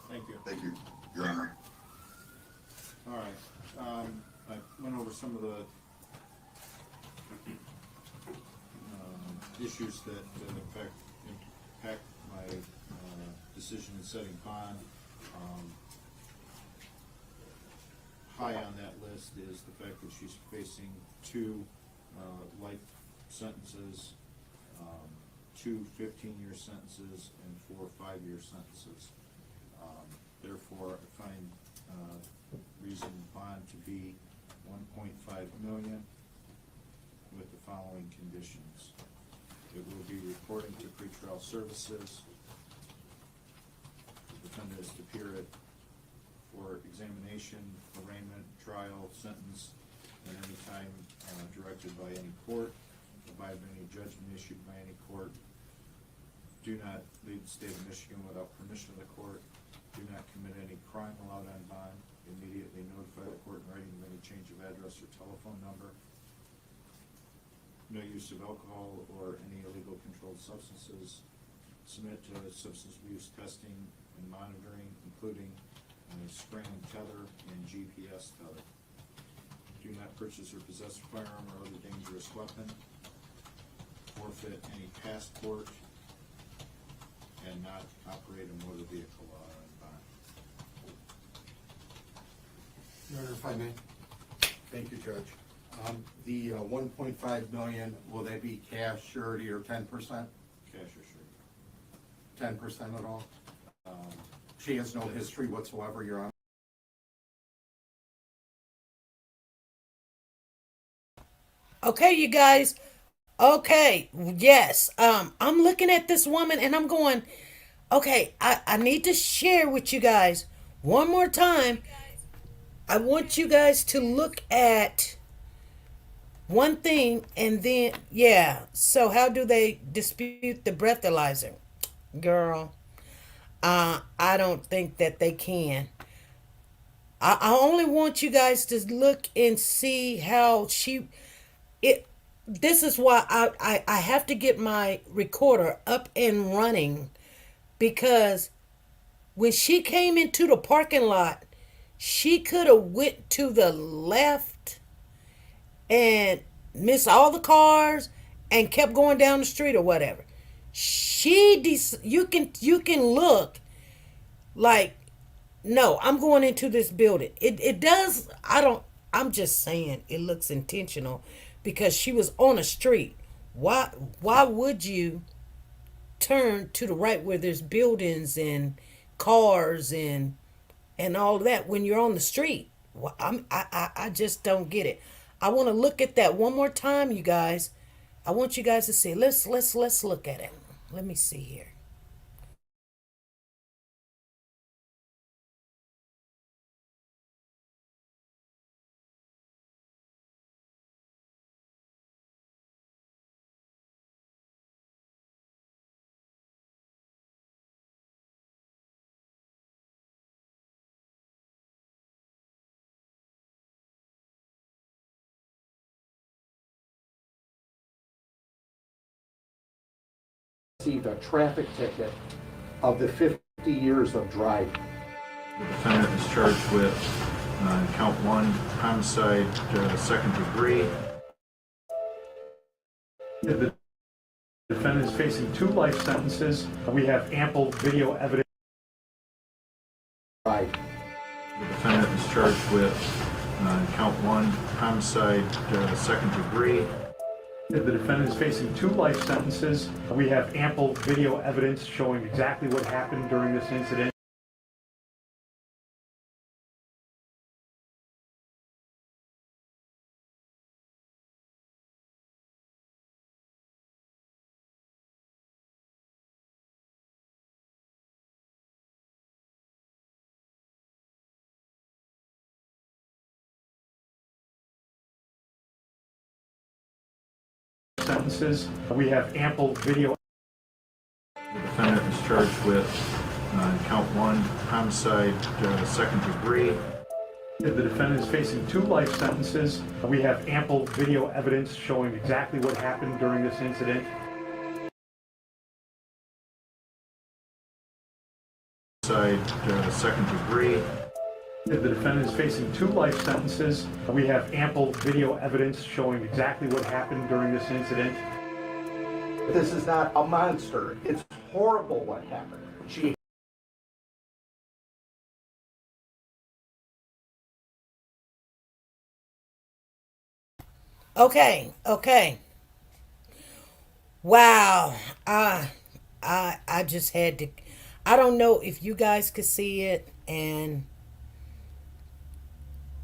Speaker 9: Thank you.
Speaker 14: Thank you, Your Honor.
Speaker 9: All right. I went over some of the issues that impact my decision in setting bond. High on that list is the fact that she's facing 2 life sentences, 2 15-year sentences, and 4 5-year sentences. Therefore, I find reason bond to be $1.5 million with the following conditions. It will be reporting to pretrial services. The defendant is to appear for examination, arraignment, trial, sentence, at any time directed by any court, abide by any judgment issued by any court. Do not leave the state of Michigan without permission of the court. Do not commit any crime allowed on bond. Immediately notify the court in writing of any change of address or telephone number. No use of alcohol or any illegal controlled substances. Submit to substance abuse testing and monitoring, including string and tether and GPS tether. Do not purchase or possess a firearm or other dangerous weapon. Forfeit any passport and not operate a motor vehicle on bond.
Speaker 8: Your Honor, if I may. Thank you, Judge. The 1.5 million, will that be cash, surety, or 10%?
Speaker 9: Cash or surety.
Speaker 8: 10% at all? She has no history whatsoever, Your Honor.
Speaker 1: Okay, you guys. Okay, yes. I'm looking at this woman and I'm going, okay, I need to share with you guys one more time. I want you guys to look at one thing and then, yeah. So how do they dispute the breathalyzer? Girl, I don't think that they can. I only want you guys to look and see how this is why I have to get my recorder up and running, because when she came into the parking lot, she could have went to the left and missed all the cars and kept going down the street or whatever. You can look like, no, I'm going into this building. It does. I'm just saying it looks intentional because she was on a street. Why would you turn to the right where there's buildings and cars and all of that when you're on the street? Well, I just don't get it. I want to look at that one more time, you guys. I want you guys to see. Let's look at it. Let me see here.
Speaker 8: received a traffic ticket of the 50 years of driving.
Speaker 9: The defendant is charged with count 1, homicide, second degree.
Speaker 10: The defendant is facing 2 life sentences. We have ample video evidence.
Speaker 8: Right.
Speaker 9: The defendant is charged with count 1, homicide, second degree.
Speaker 10: The defendant is facing 2 life sentences. We have ample video evidence showing exactly what happened during this incident. Sentences. We have ample video.
Speaker 9: The defendant is charged with count 1, homicide, second degree.
Speaker 10: The defendant is facing 2 life sentences. We have ample video evidence showing exactly what happened during this incident.
Speaker 9: Homicide, second degree.
Speaker 10: The defendant is facing 2 life sentences. We have ample video evidence showing exactly what happened during this incident.
Speaker 8: This is not a monster. It's horrible what happened. She
Speaker 1: Okay, okay. Wow. I just had to. I don't know if you guys could see it, and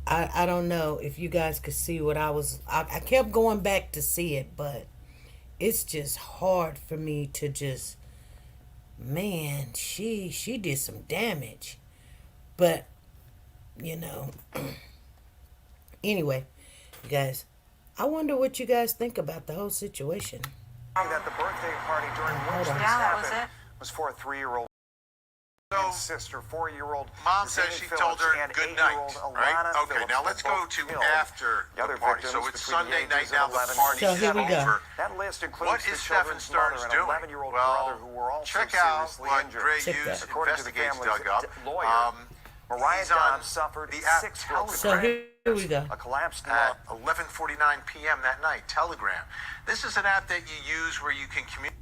Speaker 1: I don't know if you guys could see what I was. I kept going back to see it, but it's just hard for me to just. Man, she did some damage, but you know. Anyway, you guys, I wonder what you guys think about the whole situation.
Speaker 11: That the birthday party during which this happened was for a 3-year-old sister, 4-year-old.
Speaker 17: Mom says she told her good night, right? Okay, now let's go to after the party. So it's Sunday night now, the party's
Speaker 1: So here we go.
Speaker 17: over.
Speaker 11: That list includes
Speaker 17: What is Stephen Stearns doing? Well, check out what Dre Hughes Investigates dug up.
Speaker 11: Mariah
Speaker 17: He's on
Speaker 11: Dobbs suffered
Speaker 17: the
Speaker 11: 6
Speaker 17: Telegram.
Speaker 1: So here we go.
Speaker 11: A collapsed
Speaker 17: At 11:49 p.m. that night, Telegram. This is an app that you use where you can communicate.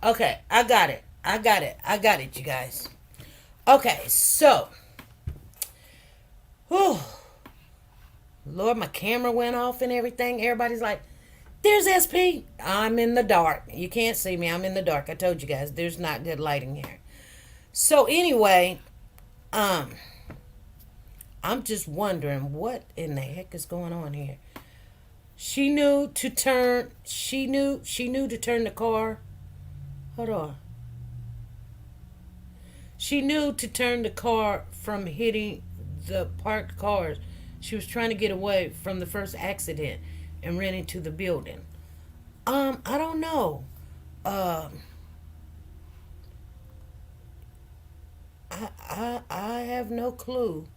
Speaker 1: Okay, I got it, you guys. Okay, so. Whew. Lord, my camera went off and everything. Everybody's like, there's SP. I'm in the dark. You can't see me. I'm in the dark. I told you guys, there's not good lighting here. So anyway, I'm just wondering what in the heck is going on here. She knew to turn the car. Hold on. She knew to turn the car from hitting the parked cars. She was trying to get away from the first accident and ran into the building. I don't know. I have no clue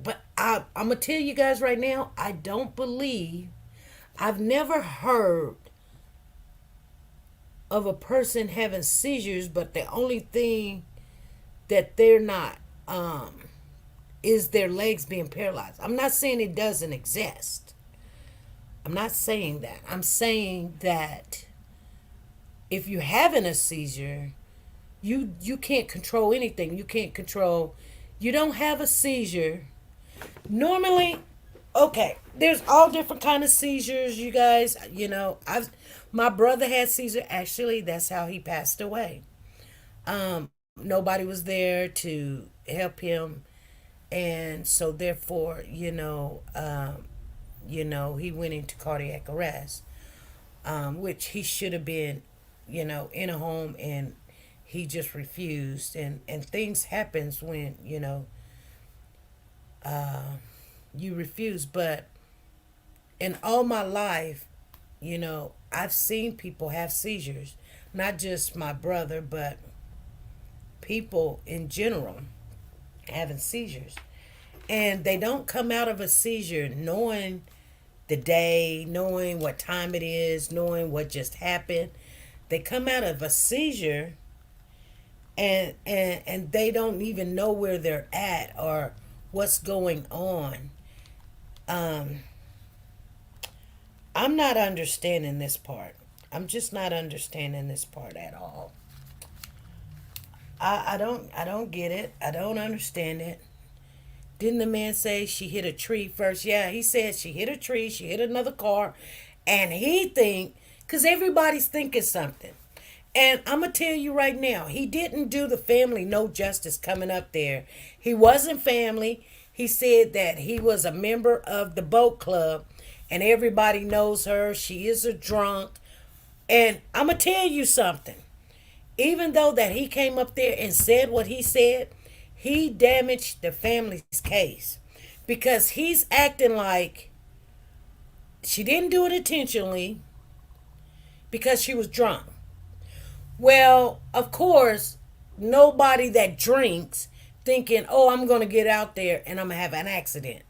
Speaker 1: but I'm gonna tell you guys right now, I don't believe, I've never heard of a person having seizures, but the only thing that they're not is their legs being paralyzed. I'm not saying it doesn't exist. I'm not saying that. I'm saying that if you're having a seizure, you can't control anything. You don't have a seizure. Normally, okay, there's all different kind of seizures, you guys. My brother had seizure. Actually, that's how he passed away. Nobody was there to help him, and so therefore, he went into cardiac arrest, which he should have been, in a home, and he just refused, and things happens when you refuse. But in all my life, I've seen people have seizures, not just my brother, but people in general having seizures, and they don't come out of a seizure knowing the day, knowing what time it is, knowing what just happened. They come out of a seizure and they don't even know where they're at or what's going on. I'm not understanding this part. I'm just not understanding this part at all. I don't get it. I don't understand it. Didn't the man say she hit a tree first? Yeah, he said she hit a tree, she hit another car, and he think, because everybody's thinking something. And I'm going to tell you right now, he didn't do the family no justice coming up there. He wasn't family. He said that he was a member of the boat club, and everybody knows her. She is a drunk. And I'm going to tell you something. Even though that he came up there and said what he said, he damaged the family's case because he's acting like she didn't do it intentionally because she was drunk. Well, of course, nobody that drinks thinking, oh, I'm going to get out there and I'm going to have an accident.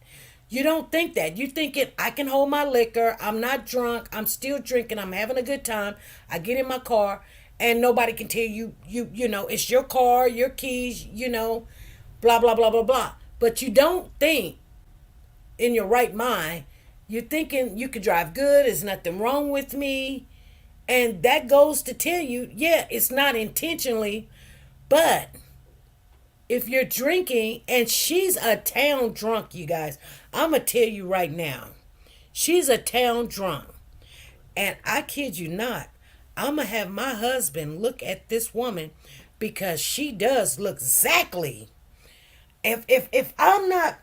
Speaker 1: You don't think that. You're thinking, I can hold my liquor. I'm not drunk. I'm still drinking. I'm having a good time. I get in my car and nobody can tell you, it's your car, your keys, blah, blah, blah, blah, blah. But you don't think in your right mind, you're thinking you could drive good. There's nothing wrong with me. And that goes to tell you, yeah, it's not intentionally, but if you're drinking, and she's a town drunk, you guys, I'm going to tell you right now, she's a town drunk. And I kid you not, I'm going to have my husband look at this woman because she does look exactly. If I'm not,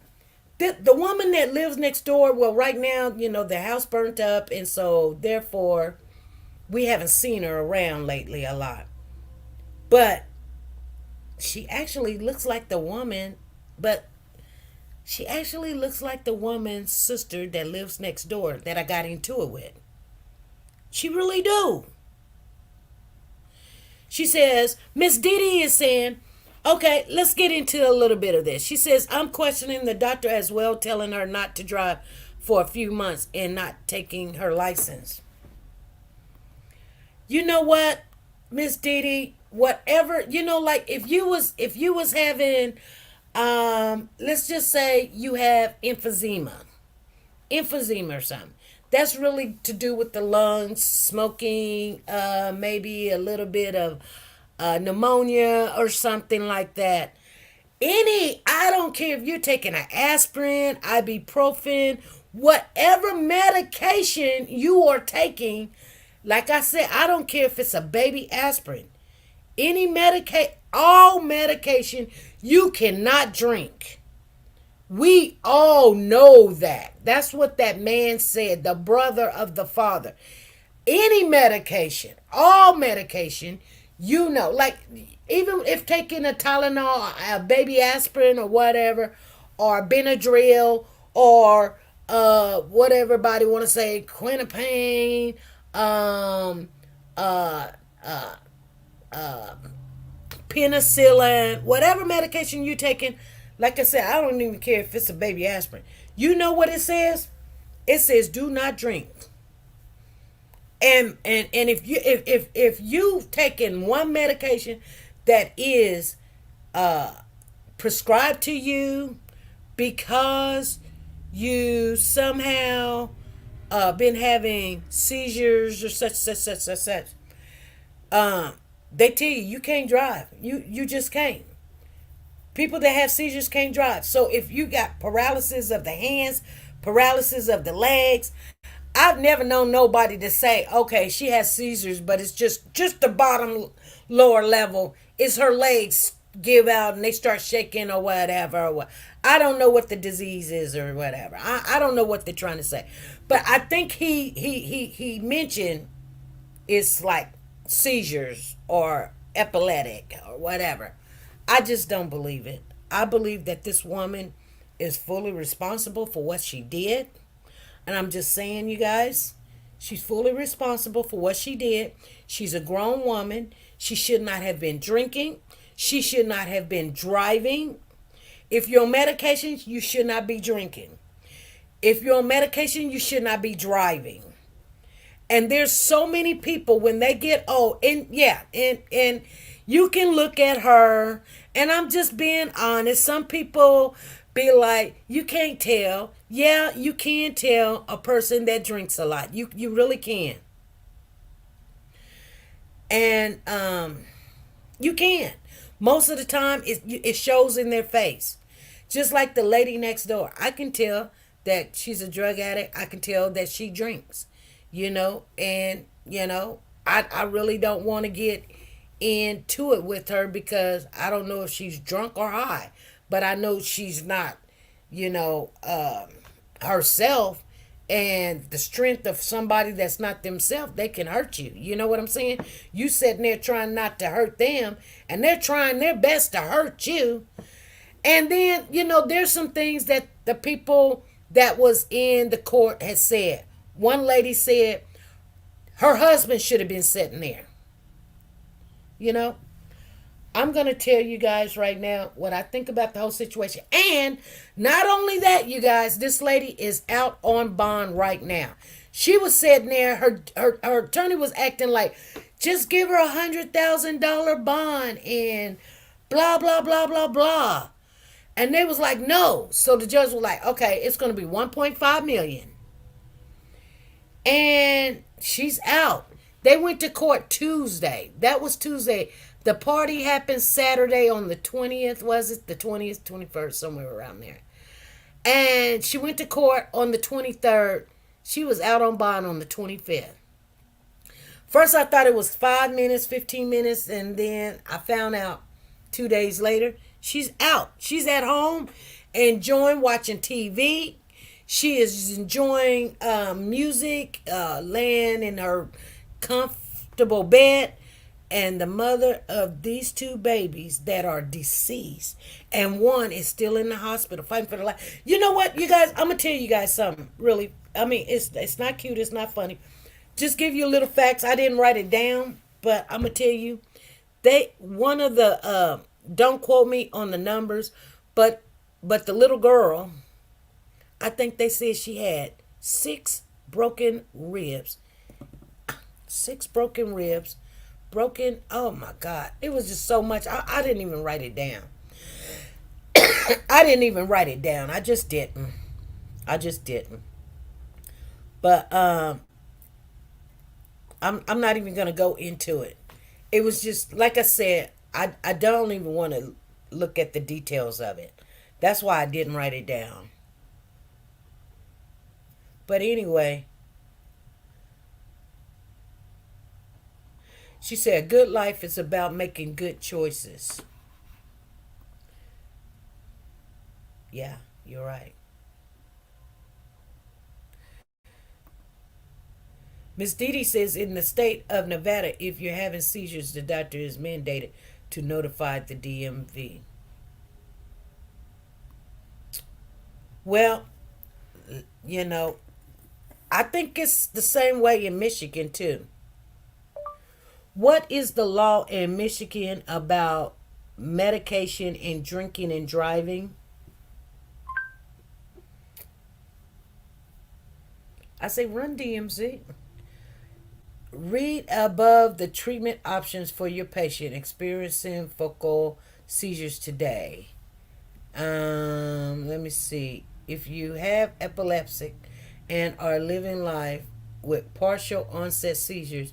Speaker 1: the woman that lives next door, well, right now, the house burnt up. And so therefore, we haven't seen her around lately a lot. But she actually looks like the woman, woman's sister that lives next door that I got into it with. She really do. She says, Miss Didi is saying, okay, let's get into a little bit of this. She says, I'm questioning the doctor as well, telling her not to drive for a few months and not taking her license. You know what, Miss Didi, whatever, like if you was having, let's just say you have emphysema or something. That's really to do with the lungs, smoking, maybe a little bit of pneumonia or something like that. I don't care if you're taking an aspirin, ibuprofen, whatever medication you are taking. Like I said, I don't care if it's a baby aspirin. All medication, you cannot drink. We all know that. That's what that man said, the brother of the father. Any medication, all medication, like even if taking a Tylenol, a baby aspirin or whatever, or Benadryl, or what everybody want to say, quinapane, penicillin, whatever medication you're taking. Like I said, I don't even care if it's a baby aspirin. You know what it says? It says do not drink. And if you've taken one medication that is prescribed to you because you somehow been having seizures or such, they tell you can't drive. You just can't. People that have seizures can't drive. So if you got paralysis of the hands, paralysis of the legs, I've never known nobody to say, okay, she has seizures, but it's just the bottom lower level. It's her legs give out and they start shaking or whatever. I don't know what the disease is or whatever. I don't know what they're trying to say. But I think he mentioned it's like seizures or epileptic or whatever. I just don't believe it. I believe that this woman is fully responsible for what she did. And I'm just saying, you guys, she's fully responsible for what she did. She's a grown woman. She should not have been drinking. She should not have been driving. If you're on medications, you should not be drinking. If you're on medication, you should not be driving. And there's so many people when they get old, and yeah, and you can look at her, and I'm just being honest. Some people be like, you can't tell. Yeah, you can tell a person that drinks a lot. You really can. And you can. Most of the time, it shows in their face. Just like the lady next door, I can tell that she's a drug addict. I can tell that she drinks, and I really don't want to get into it with her because I don't know if she's drunk or high, but I know she's not, you know, herself. And the strength of somebody that's not themselves, they can hurt you. You know what I'm saying? You sitting there trying not to hurt them, and they're trying their best to hurt you. And then, there's some things that the people that was in the court has said. One lady said her husband should have been sitting there. I'm going to tell you guys right now what I think about the whole situation. And not only that, you guys, this lady is out on bond right now. She was sitting there, her attorney was acting like, just give her $100,000 bond and blah, blah, blah, blah, blah. And they was like, no. So the judge was like, okay, it's going to be 1.5 million. And she's out. They went to court Tuesday. That was Tuesday. The party happened Saturday on the 20th, was it? The 20th, 21st, somewhere around there. And she went to court on the 23rd. She was out on bond on the 25th. First, I thought it was 5 minutes, 15 minutes, and then I found out 2 days later, she's out. She's at home enjoying watching TV. She is enjoying music, laying in her comfortable bed. And the mother of these two babies that are deceased, and one is still in the hospital fighting for their life. You know what, you guys? I'm gonna tell you guys something. Really, I mean, it's not cute. It's not funny. Just give you a little facts. I didn't write it down, but I'm gonna tell you. One of the don't quote me on the numbers, but the little girl, I think they said she had 6 broken ribs. 6 broken ribs. Oh my God, it was just so much. I didn't even write it down. I didn't even write it down. I just didn't. But I'm not even gonna go into it. It was just like I said. I don't even want to look at the details of it. That's why I didn't write it down. But anyway. She said, a good life is about making good choices. Yeah, you're right. Miss Didi says, in the state of Nevada, if you're having seizures, the doctor is mandated to notify the DMV. Well, I think it's the same way in Michigan, too. What is the law in Michigan about medication and drinking and driving? I say run DMC. Read above the treatment options for your patient experiencing focal seizures today. Let me see. If you have epilepsy and are living life with partial onset seizures,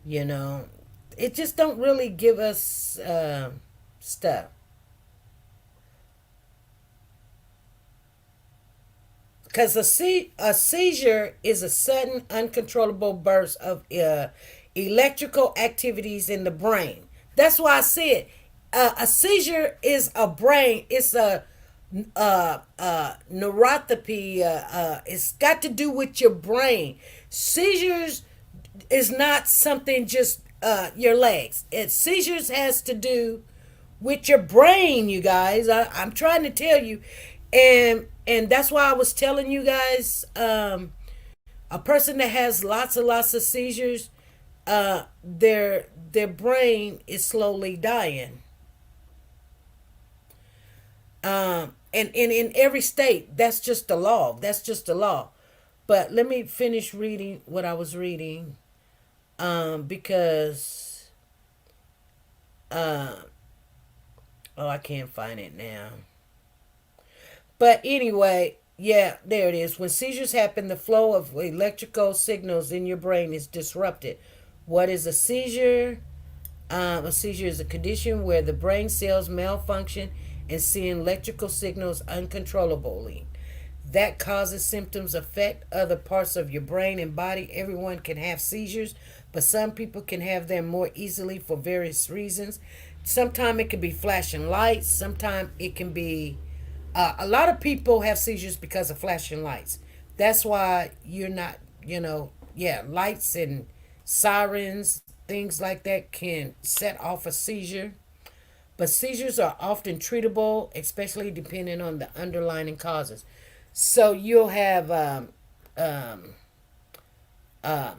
Speaker 1: it just don't really give us stuff. Because a seizure is a sudden, uncontrollable burst of electrical activities in the brain. That's why I said a seizure is a brain. It's a neuropathy. It's got to do with your brain. Seizures is not something just your legs. Seizures has to do with your brain, you guys. I'm trying to tell you, and that's why I was telling you guys. A person that has lots and lots of seizures, their brain is slowly dying. And in every state, that's just the law. That's just the law. But let me finish reading what I was reading, because oh, I can't find it now. But anyway, yeah, there it is. When seizures happen, the flow of electrical signals in your brain is disrupted. What is a seizure? A seizure is a condition where the brain cells malfunction and send electrical signals uncontrollably. That causes symptoms affect other parts of your brain and body. Everyone can have seizures, but some people can have them more easily for various reasons. Sometimes it can be flashing lights. Sometimes it can be a lot of people have seizures because of flashing lights. That's why you're not, yeah, lights and sirens, things like that can set off a seizure. But seizures are often treatable, especially depending on the underlying causes. So you'll have um, um,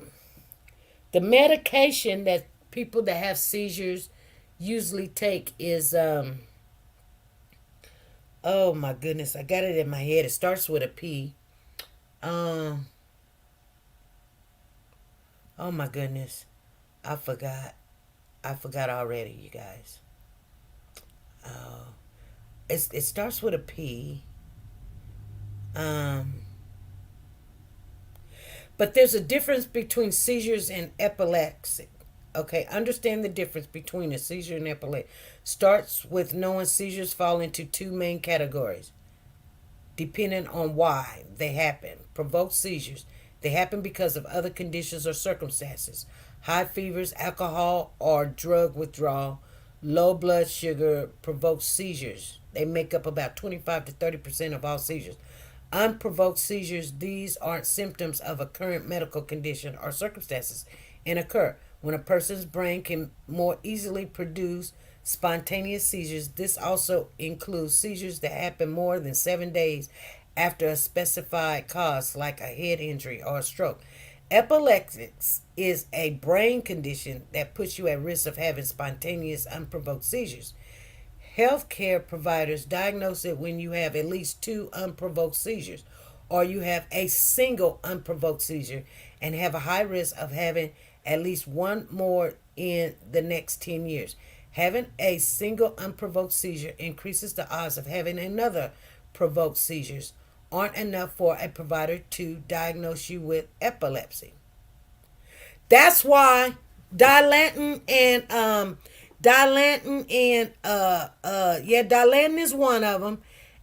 Speaker 1: the medication that people that have seizures usually take is oh my goodness, I got it in my head. It starts with a P. Um, oh my goodness, I forgot. I forgot already, you guys. Oh, it starts with a P. Um, but there's a difference between seizures and epilepsy. Okay, understand the difference between a seizure and epilepsy. Starts with knowing seizures fall into two main categories depending on why they happen. Provoked seizures. They happen because of other conditions or circumstances. High fevers, alcohol or drug withdrawal, low blood sugar provoke seizures. They make up about 25 to 30% of all seizures. Unprovoked seizures, these aren't symptoms of a current medical condition or circumstances and occur when a person's brain can more easily produce spontaneous seizures. This also includes seizures that happen more than 7 days after a specified cause, like a head injury or a stroke. Epilepsy is a brain condition that puts you at risk of having spontaneous, unprovoked seizures. Healthcare providers diagnose it when you have at least two unprovoked seizures or you have a single unprovoked seizure and have a high risk of having at least one more in the next 10 years. Having a single unprovoked seizure increases the odds of having another provoked seizures aren't enough for a provider to diagnose you with epilepsy. That's why Dilantin and Dilantin is one of them,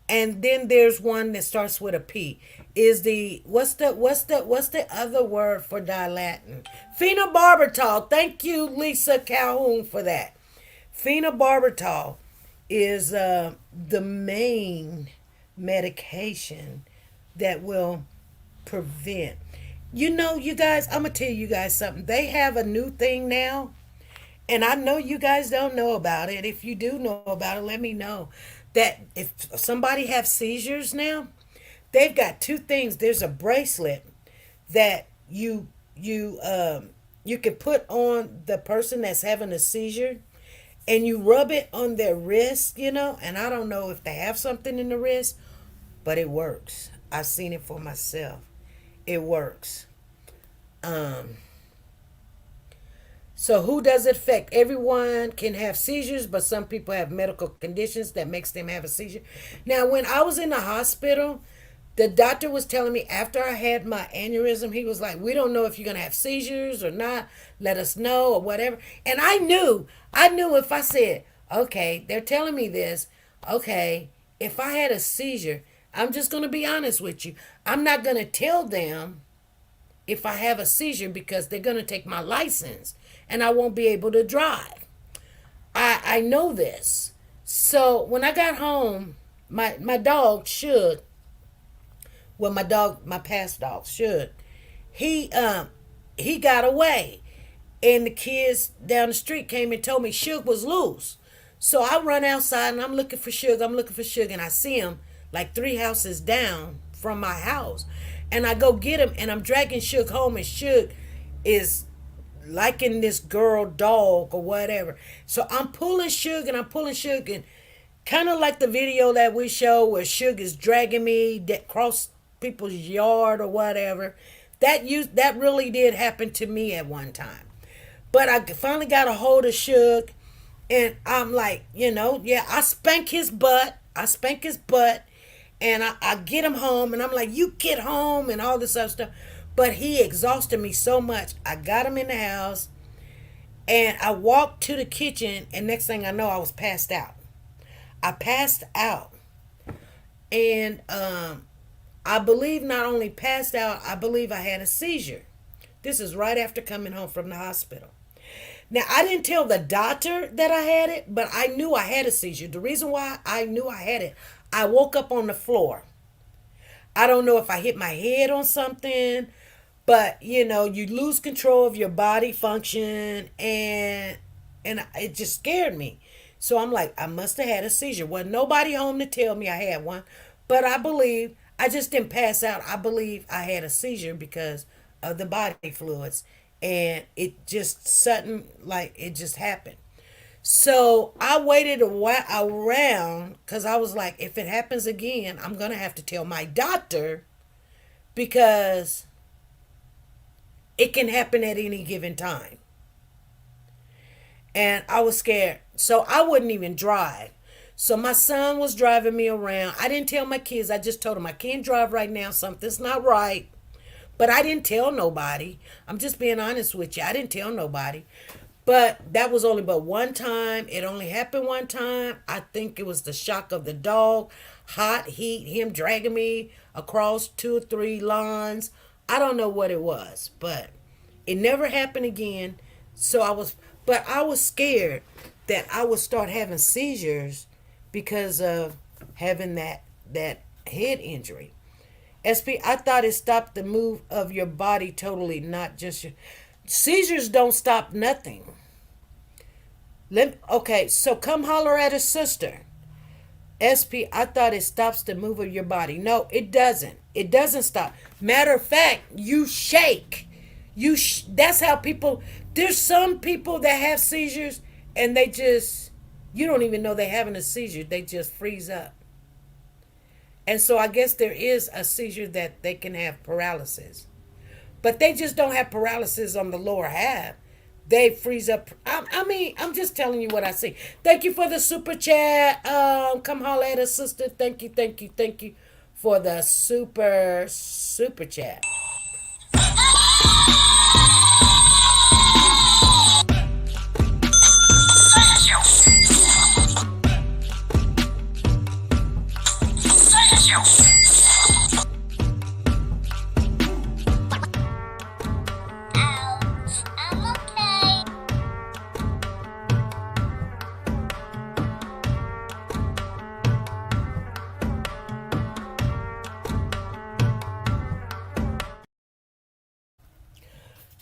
Speaker 1: and then there's one that starts with a P. Is the what's the other word for Dilantin? Phenobarbital. Thank you, Lisa Calhoun, for that. Phenobarbital is the main medication that will prevent. You guys, I'm gonna tell you guys something. They have a new thing now, and I know you guys don't know about it. If you do know about it, let me know. That if somebody have seizures now, they've got two things. There's a bracelet that you can put on the person that's having a seizure, and you rub it on their wrist, and I don't know if they have something in the wrist, but it works. I've seen it for myself. It works. Um, so who does it affect? Everyone can have seizures, but some people have medical conditions that makes them have a seizure. Now, when I was in the hospital, the doctor was telling me after I had my aneurysm, he was like, "We don't know if you're gonna have seizures or not. Let us know or whatever." And I knew if I said, "Okay, they're telling me this. Okay, if I had a seizure, I'm just gonna be honest with you. I'm not gonna tell them if I have a seizure because they're gonna take my license and I won't be able to drive. I know this." So when I got home, my dog should. Well, my past dog should. He he got away, and the kids down the street came and told me Suge was loose. So I run outside and I'm looking for Suge. I'm looking for Suge, and I see him like 3 houses down from my house, and I go get him, and I'm dragging Suge home, and Suge is liking this girl dog or whatever. So I'm pulling Suge, and I'm pulling Suge, and kind of like the video that we show where Suge is dragging me across people's yard or whatever. That really did happen to me at one time. But I finally got a hold of Suge, and I'm like, yeah, I spank his butt. And I get him home, and I'm like, you get home, and all this other stuff. But he exhausted me so much. I got him in the house, and I walked to the kitchen, and next thing I know, I was passed out. I passed out. And I believe not only passed out, I believe I had a seizure. This is right after coming home from the hospital. Now, I didn't tell the doctor that I had it, but I knew I had a seizure. The reason why I knew I had it, I woke up on the floor. I don't know if I hit my head on something, but you lose control of your body function, and it just scared me. So I'm like, I must have had a seizure. Wasn't nobody home to tell me I had one, but I just didn't pass out. I believe I had a seizure because of the body fluids, and it just sudden, like it just happened. So I waited a while around because I was like, if it happens again, I'm gonna have to tell my doctor because it can happen at any given time. And I was scared. So I wouldn't even drive. So my son was driving me around. I didn't tell my kids. I just told them I can't drive right now. Something's not right. But I didn't tell nobody. I'm just being honest with you. I didn't tell nobody. But that was only but one time. It only happened one time. I think it was the shock of the dog, hot heat, him dragging me across 2 or 3 lawns. I don't know what it was, but it never happened again. But I was scared that I would start having seizures because of having that head injury. SP, I thought it stopped the move of your body totally, not just your seizures. Don't stop nothing. Okay, so come holler at a sister. SP, I thought it stops the move of your body. No, it doesn't. It doesn't stop. Matter of fact, you shake. That's how people. There's some people that have seizures and you don't even know they're having a seizure. They just freeze up. And so I guess there is a seizure that they can have paralysis. But they just don't have paralysis on the lower half. They freeze up. I'm just telling you what I see. Thank you for the super chat. Come holler at us, sister. Thank you for the super chat.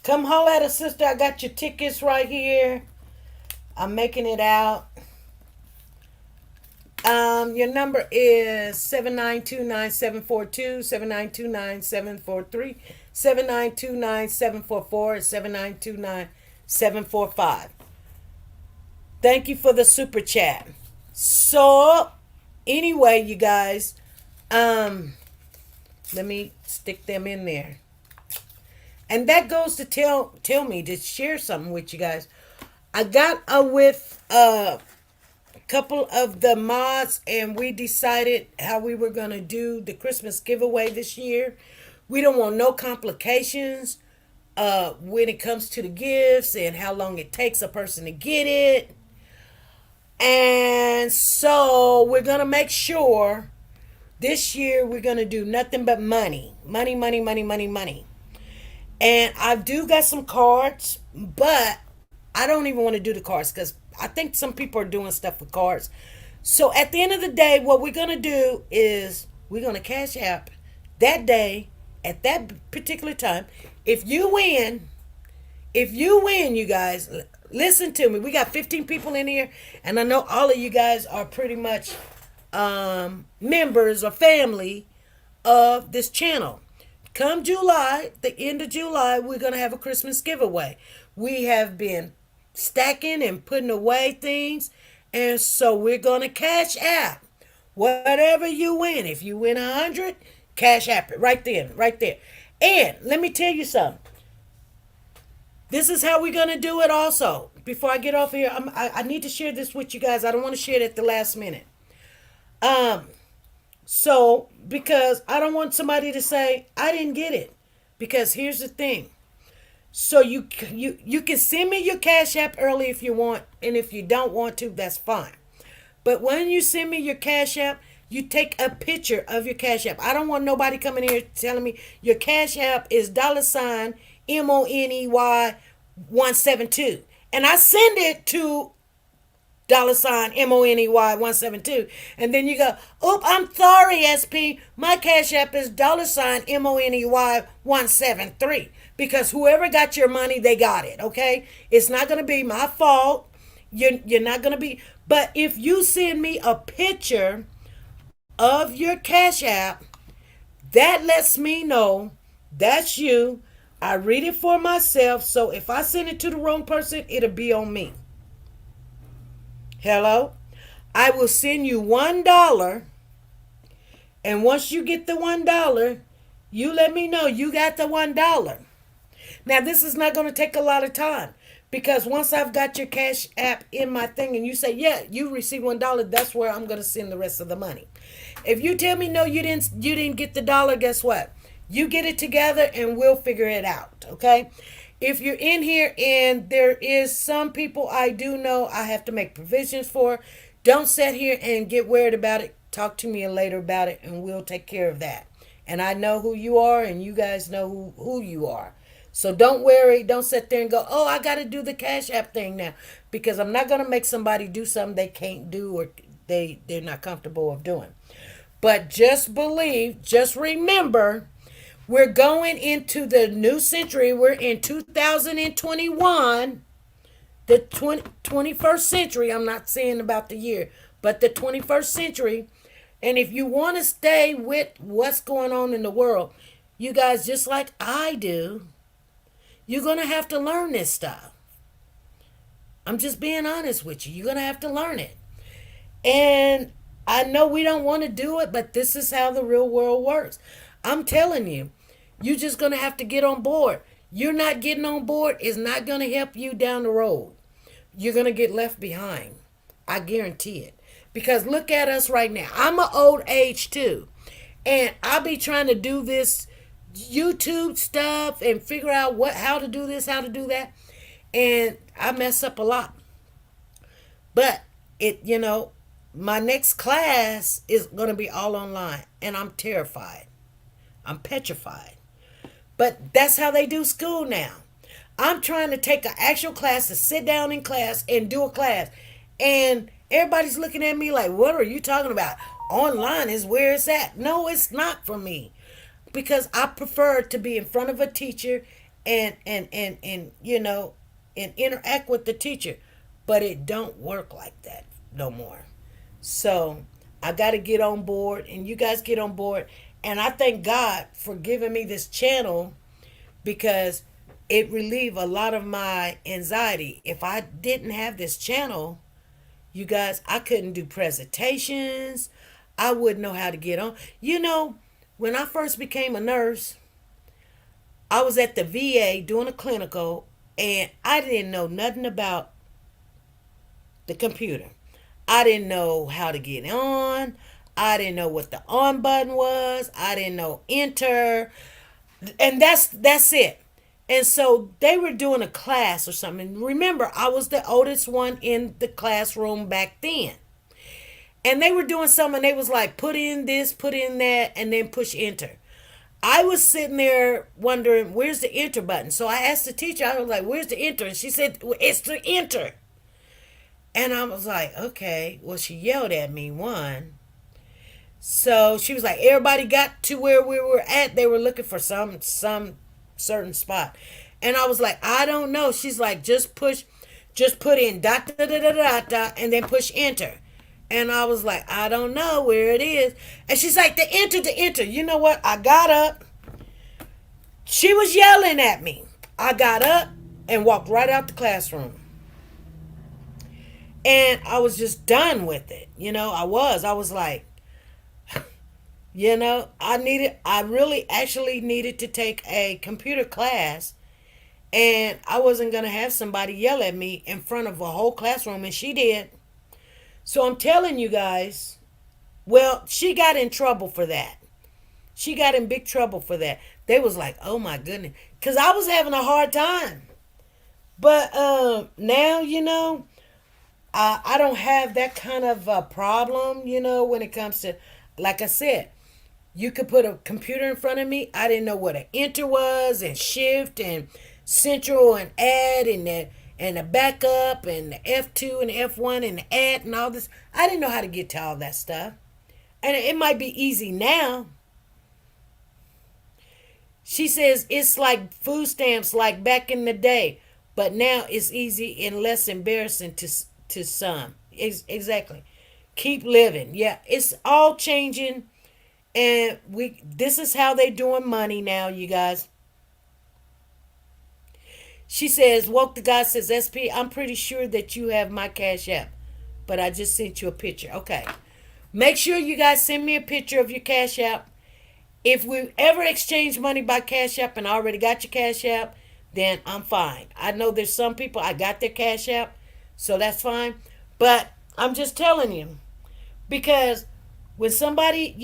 Speaker 1: Come holler at us, sister. I got your tickets right here. I'm making it out. Your number is 7929742, 7929743, 7929744, and 7929745. Thank you for the super chat. So, anyway, you guys, let me stick them in there. And that goes to tell me to share something with you guys. I got with a couple of the mods, and we decided how we were going to do the Christmas giveaway this year. We don't want no complications when it comes to the gifts and how long it takes a person to get it. And so we're going to make sure this year we're going to do nothing but money. Money, money, money, money, money. And I do got some cards, but I don't even want to do the cards because I think some people are doing stuff with cards. So at the end of the day, what we're going to do is we're going to cash app that day at that particular time. If you win, you guys, listen to me. We got 15 people in here, and I know all of you guys are pretty much members or family of this channel. Come July, the end of July, we're going to have a Christmas giveaway. We have been stacking and putting away things, And so we're going to cash app whatever you win. If you win 100, cash app it right then, right there. And let me tell you something. This is how we're going to do it also. Before I get off here, I need to share this with you guys. I don't want to share it at the last minute. So, because I don't want somebody to say, I didn't get it. Because here's the thing. So you can send me your Cash App early if you want. And if you don't want to, that's fine. But when you send me your Cash App, you take a picture of your Cash App. I don't want nobody coming here telling me your Cash App is $ MONEY 172. And I send it to $MONEY 172. And then you go, oop, I'm sorry, SP. My Cash App is $MONEY 173. Because whoever got your money, they got it, okay? It's not going to be my fault. You're not going to be. But if you send me a picture of your Cash App, that lets me know that's you. I read it for myself. So if I send it to the wrong person, it'll be on me. Hello? I will send you $1. And once you get the $1, you let me know you got the $1. Now, this is not going to take a lot of time. Because once I've got your Cash App in my thing and you say, yeah, you received $1, that's where I'm going to send the rest of the money. If you tell me, no, you didn't get the dollar, guess what? You get it together and we'll figure it out, okay? If you're in here and there is some people I do know I have to make provisions for, don't sit here and get worried about it. Talk to me later about it and we'll take care of that. And I know who you are and you guys know who you are. So don't worry. Don't sit there and go, oh, I got to do the Cash App thing now. Because I'm not going to make somebody do something they can't do or they're not comfortable of doing. But just believe, just remember, we're going into the new century. We're in 2021, the 21st century. I'm not saying about the year, but the 21st century. And if you want to stay with what's going on in the world, you guys, just like I do, you're going to have to learn this stuff. I'm just being honest with you. You're going to have to learn it. And I know we don't want to do it, but this is how the real world works. I'm telling you, you're just going to have to get on board. You're not getting on board is not going to help you down the road. You're going to get left behind. I guarantee it. Because look at us right now. I'm an old age too. And I'll be trying to do this YouTube stuff and figure out how to do this, how to do that. And I mess up a lot. But my next class is going to be all online. And I'm terrified. I'm petrified. But that's how they do school now. I'm trying to take an actual class, to sit down in class and do a class. And everybody's looking at me like, what are you talking about? Online is where it's at. No, it's not for me. Because I prefer to be in front of a teacher and interact with the teacher. But it don't work like that no more. So I got to get on board and you guys get on board. And I thank God for giving me this channel because it relieved a lot of my anxiety. If I didn't have this channel, you guys, I couldn't do presentations. I wouldn't know how to get on. When I first became a nurse, I was at the VA doing a clinical and I didn't know nothing about the computer. I didn't know how to get on. I didn't know what the on button was. I didn't know enter. And that's it. And so they were doing a class or something. Remember, I was the oldest one in the classroom back then. And they were doing something, and they was like, put in this, put in that, and then push enter. I was sitting there wondering, where's the enter button? So I asked the teacher, I was like, where's the enter? And she said, it's the enter. And I was like, okay. Well, she yelled at me, one. So she was like, everybody got to where we were at. They were looking for some certain spot. And I was like, I don't know. She's like, just put in dot, dot, dot, dot, dot, dot, and then push enter. And I was like, I don't know where it is. And she's like, the enter. You know what? I got up. She was yelling at me. I got up and walked right out the classroom. And I was just done with it. I was like, I really actually needed to take a computer class, and I wasn't going to have somebody yell at me in front of a whole classroom, and she did. So I'm telling you guys, well, she got in trouble for that. She got in big trouble for that. They was like, oh my goodness, because I was having a hard time. But now, I don't have that kind of problem, when it comes to, like I said, you could put a computer in front of me. I didn't know what an enter was, and shift, and central, and add, and the backup, and the F2 and the F1 and the add and all this. I didn't know how to get to all that stuff. And it might be easy now. She says it's like food stamps like back in the day, but now it's easy and less embarrassing to some. Exactly. Keep living. Yeah, it's all changing, and this is how they doing money now, you guys. She says, woke the guy says, SP, I'm pretty sure that you have my Cash App, but I just sent you a picture. Okay. Make sure you guys send me a picture of your Cash App. If we ever exchange money by Cash App and I already got your Cash App, then I'm fine. I know there's some people I got their Cash App, so that's fine. But I'm just telling you, because when somebody,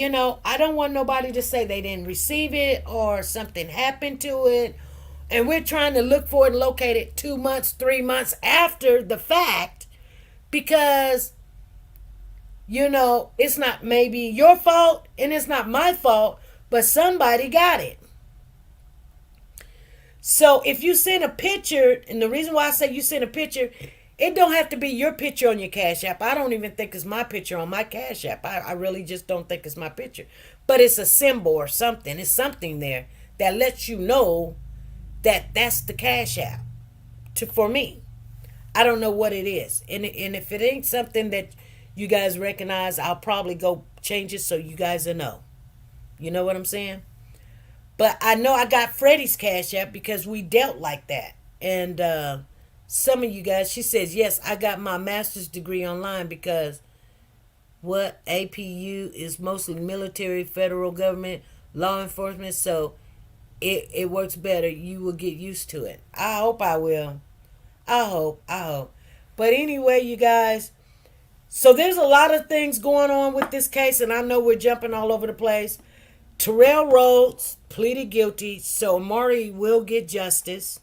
Speaker 1: I don't want nobody to say they didn't receive it or something happened to it, and we're trying to look for it and locate it 2 months, 3 months after the fact, because it's not maybe your fault and it's not my fault, but somebody got it. So if you send a picture, and the reason why I say you send a picture, it don't have to be your picture on your Cash App. I don't even think it's my picture on my Cash App. I really just don't think it's my picture. But it's a symbol or something. It's something there that lets you know that that's the Cash App for me. I don't know what it is. And if it ain't something that you guys recognize, I'll probably go change it so you guys will know. You know what I'm saying? But I know I got Freddie's Cash App because we dealt like that. And some of you guys, she says, yes, I got my master's degree online because what APU is mostly military, federal government, law enforcement. So it works better. You will get used to it. I hope I will. I hope. But anyway, you guys, so there's a lot of things going on with this case, and I know we're jumping all over the place. Terrell Rhodes pleaded guilty, so Amari will get justice.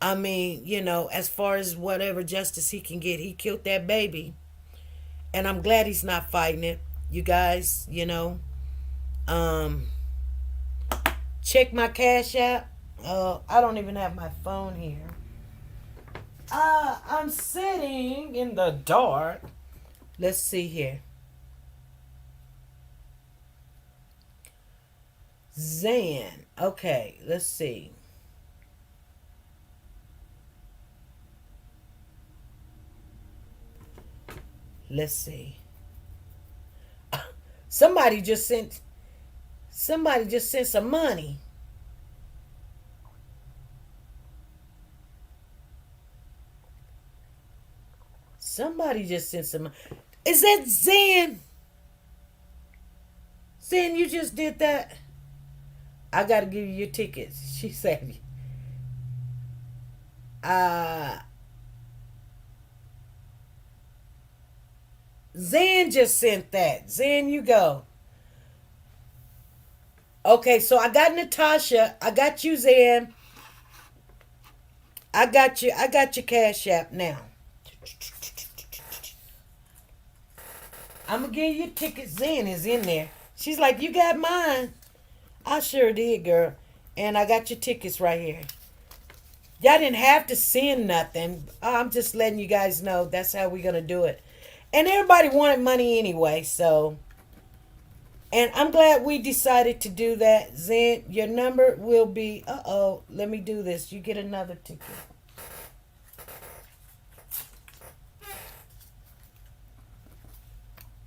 Speaker 1: I mean, as far as whatever justice he can get, he killed that baby. And I'm glad he's not fighting it. You guys, check my Cash App. I don't even have my phone here. I'm sitting in the dark. Let's see here. Zan. Okay, let's see. Let's see. Somebody just sent some money. Somebody just sent some money. Is that Zan? Zan, you just did that? I gotta give you your tickets. She said, Zan just sent that. Zan, you go. Okay, so I got Natasha. I got you, Zan. I got you. I got your Cash App now. I'm gonna give you tickets. Zan is in there. She's like, you got mine. I sure did, girl. And I got your tickets right here. Y'all didn't have to send nothing. I'm just letting you guys know that's how we're going to do it. And everybody wanted money anyway, so. And I'm glad we decided to do that. Zen, your number will be, let me do this. You get another ticket.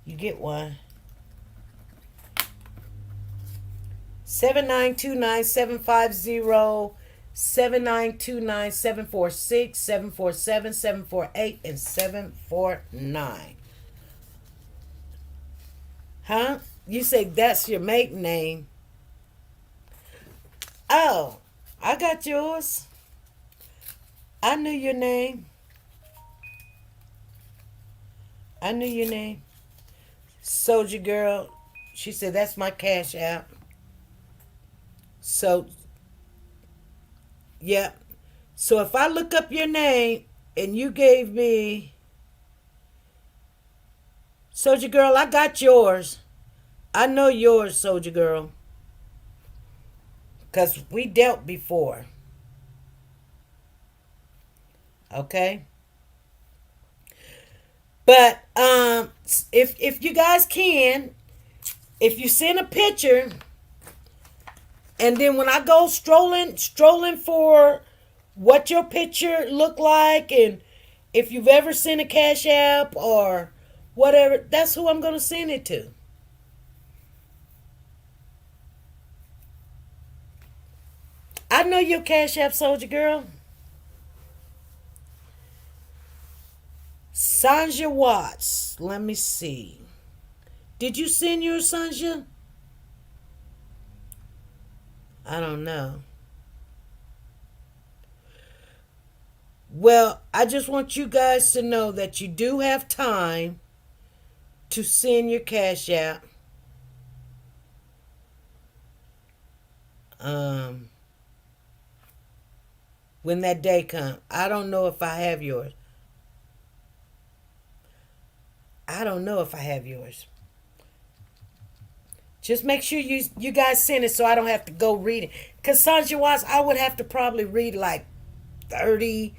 Speaker 1: You get one. 7929-750-69 7929746 and 749. Huh? You say that's your maiden name. Oh, I got yours. I knew your name. I knew your name. Soldier Girl. She said that's my cash app. So, yeah. So if I look up your name and you gave me Soldier Girl, I got yours. I know yours, Soldier Girl. Because we dealt before. Okay? But if you guys can, if you send a picture, and then when I go strolling for what your picture looked like, and if you've ever sent a Cash App or whatever, that's who I'm going to send it to. I know your Cash App, Soldier Girl. Sanja Watts. Let me see. Did you send yours, Sanja? I don't know. Well, I just want you guys to know that you do have time to send your Cash App. When that day comes. I don't know if I have yours. I don't know if I have yours. Just make sure you guys send it so I don't have to go read it. Because Sanja Watts, I would have to probably read like 30,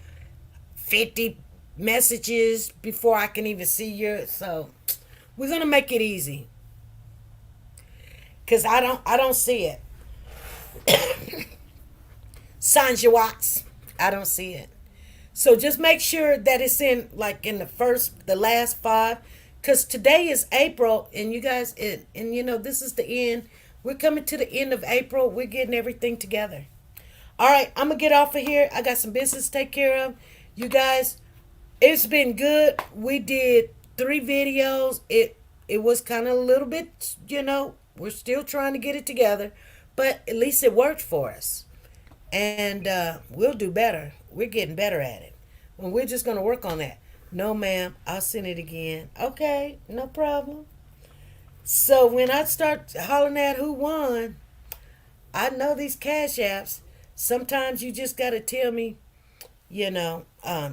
Speaker 1: 50 messages before I can even see yours. So we're going to make it easy. Because I don't see it. Sanja Watts, I don't see it. So just make sure that it's in like in the last 5. Because today is April, and you guys, and you know, this is the end. We're coming to the end of April. We're getting everything together. All right, I'm going to get off of here. I got some business to take care of. You guys, it's been good. We did 3 videos. It was kind of a little bit, you know, we're still trying to get it together. But at least it worked for us. And we'll do better. We're getting better at it. Well, we're just going to work on that. No, ma'am, I'll send it again. Okay, no problem. So when I start hollering at who won, I know these Cash Apps. Sometimes you just got to tell me, you know,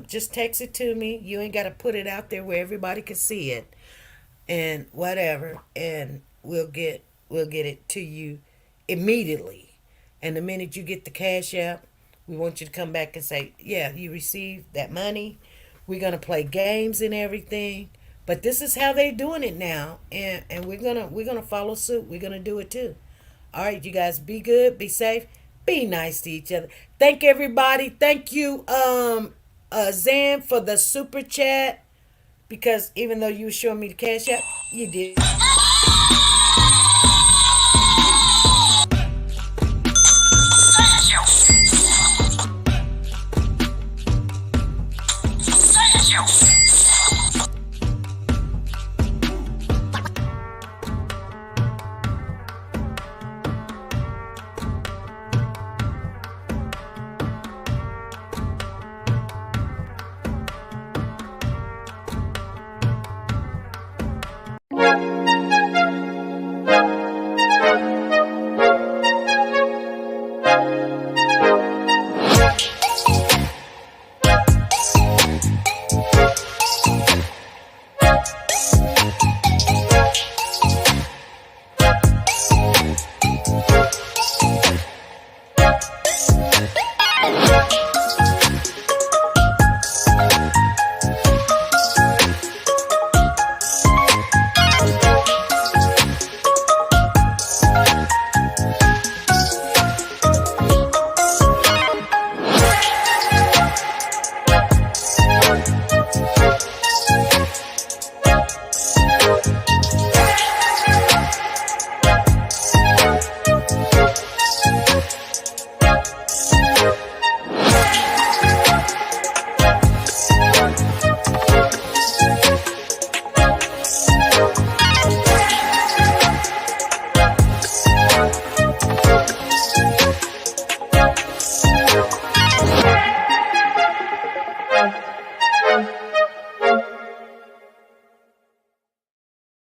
Speaker 1: just text it to me. You ain't got to put it out there where everybody can see it and whatever. And we'll get it to you immediately. And the minute you get the Cash App, we want you to come back and say, yeah, you received that money. We're going to play games and everything. But this is how they're doing it now. And we're gonna follow suit. We're going to do it too. All right, you guys, be good, be safe, be nice to each other. Thank everybody. Thank you, Zan, for the super chat. Because even though you were showing me the Cash App, you did.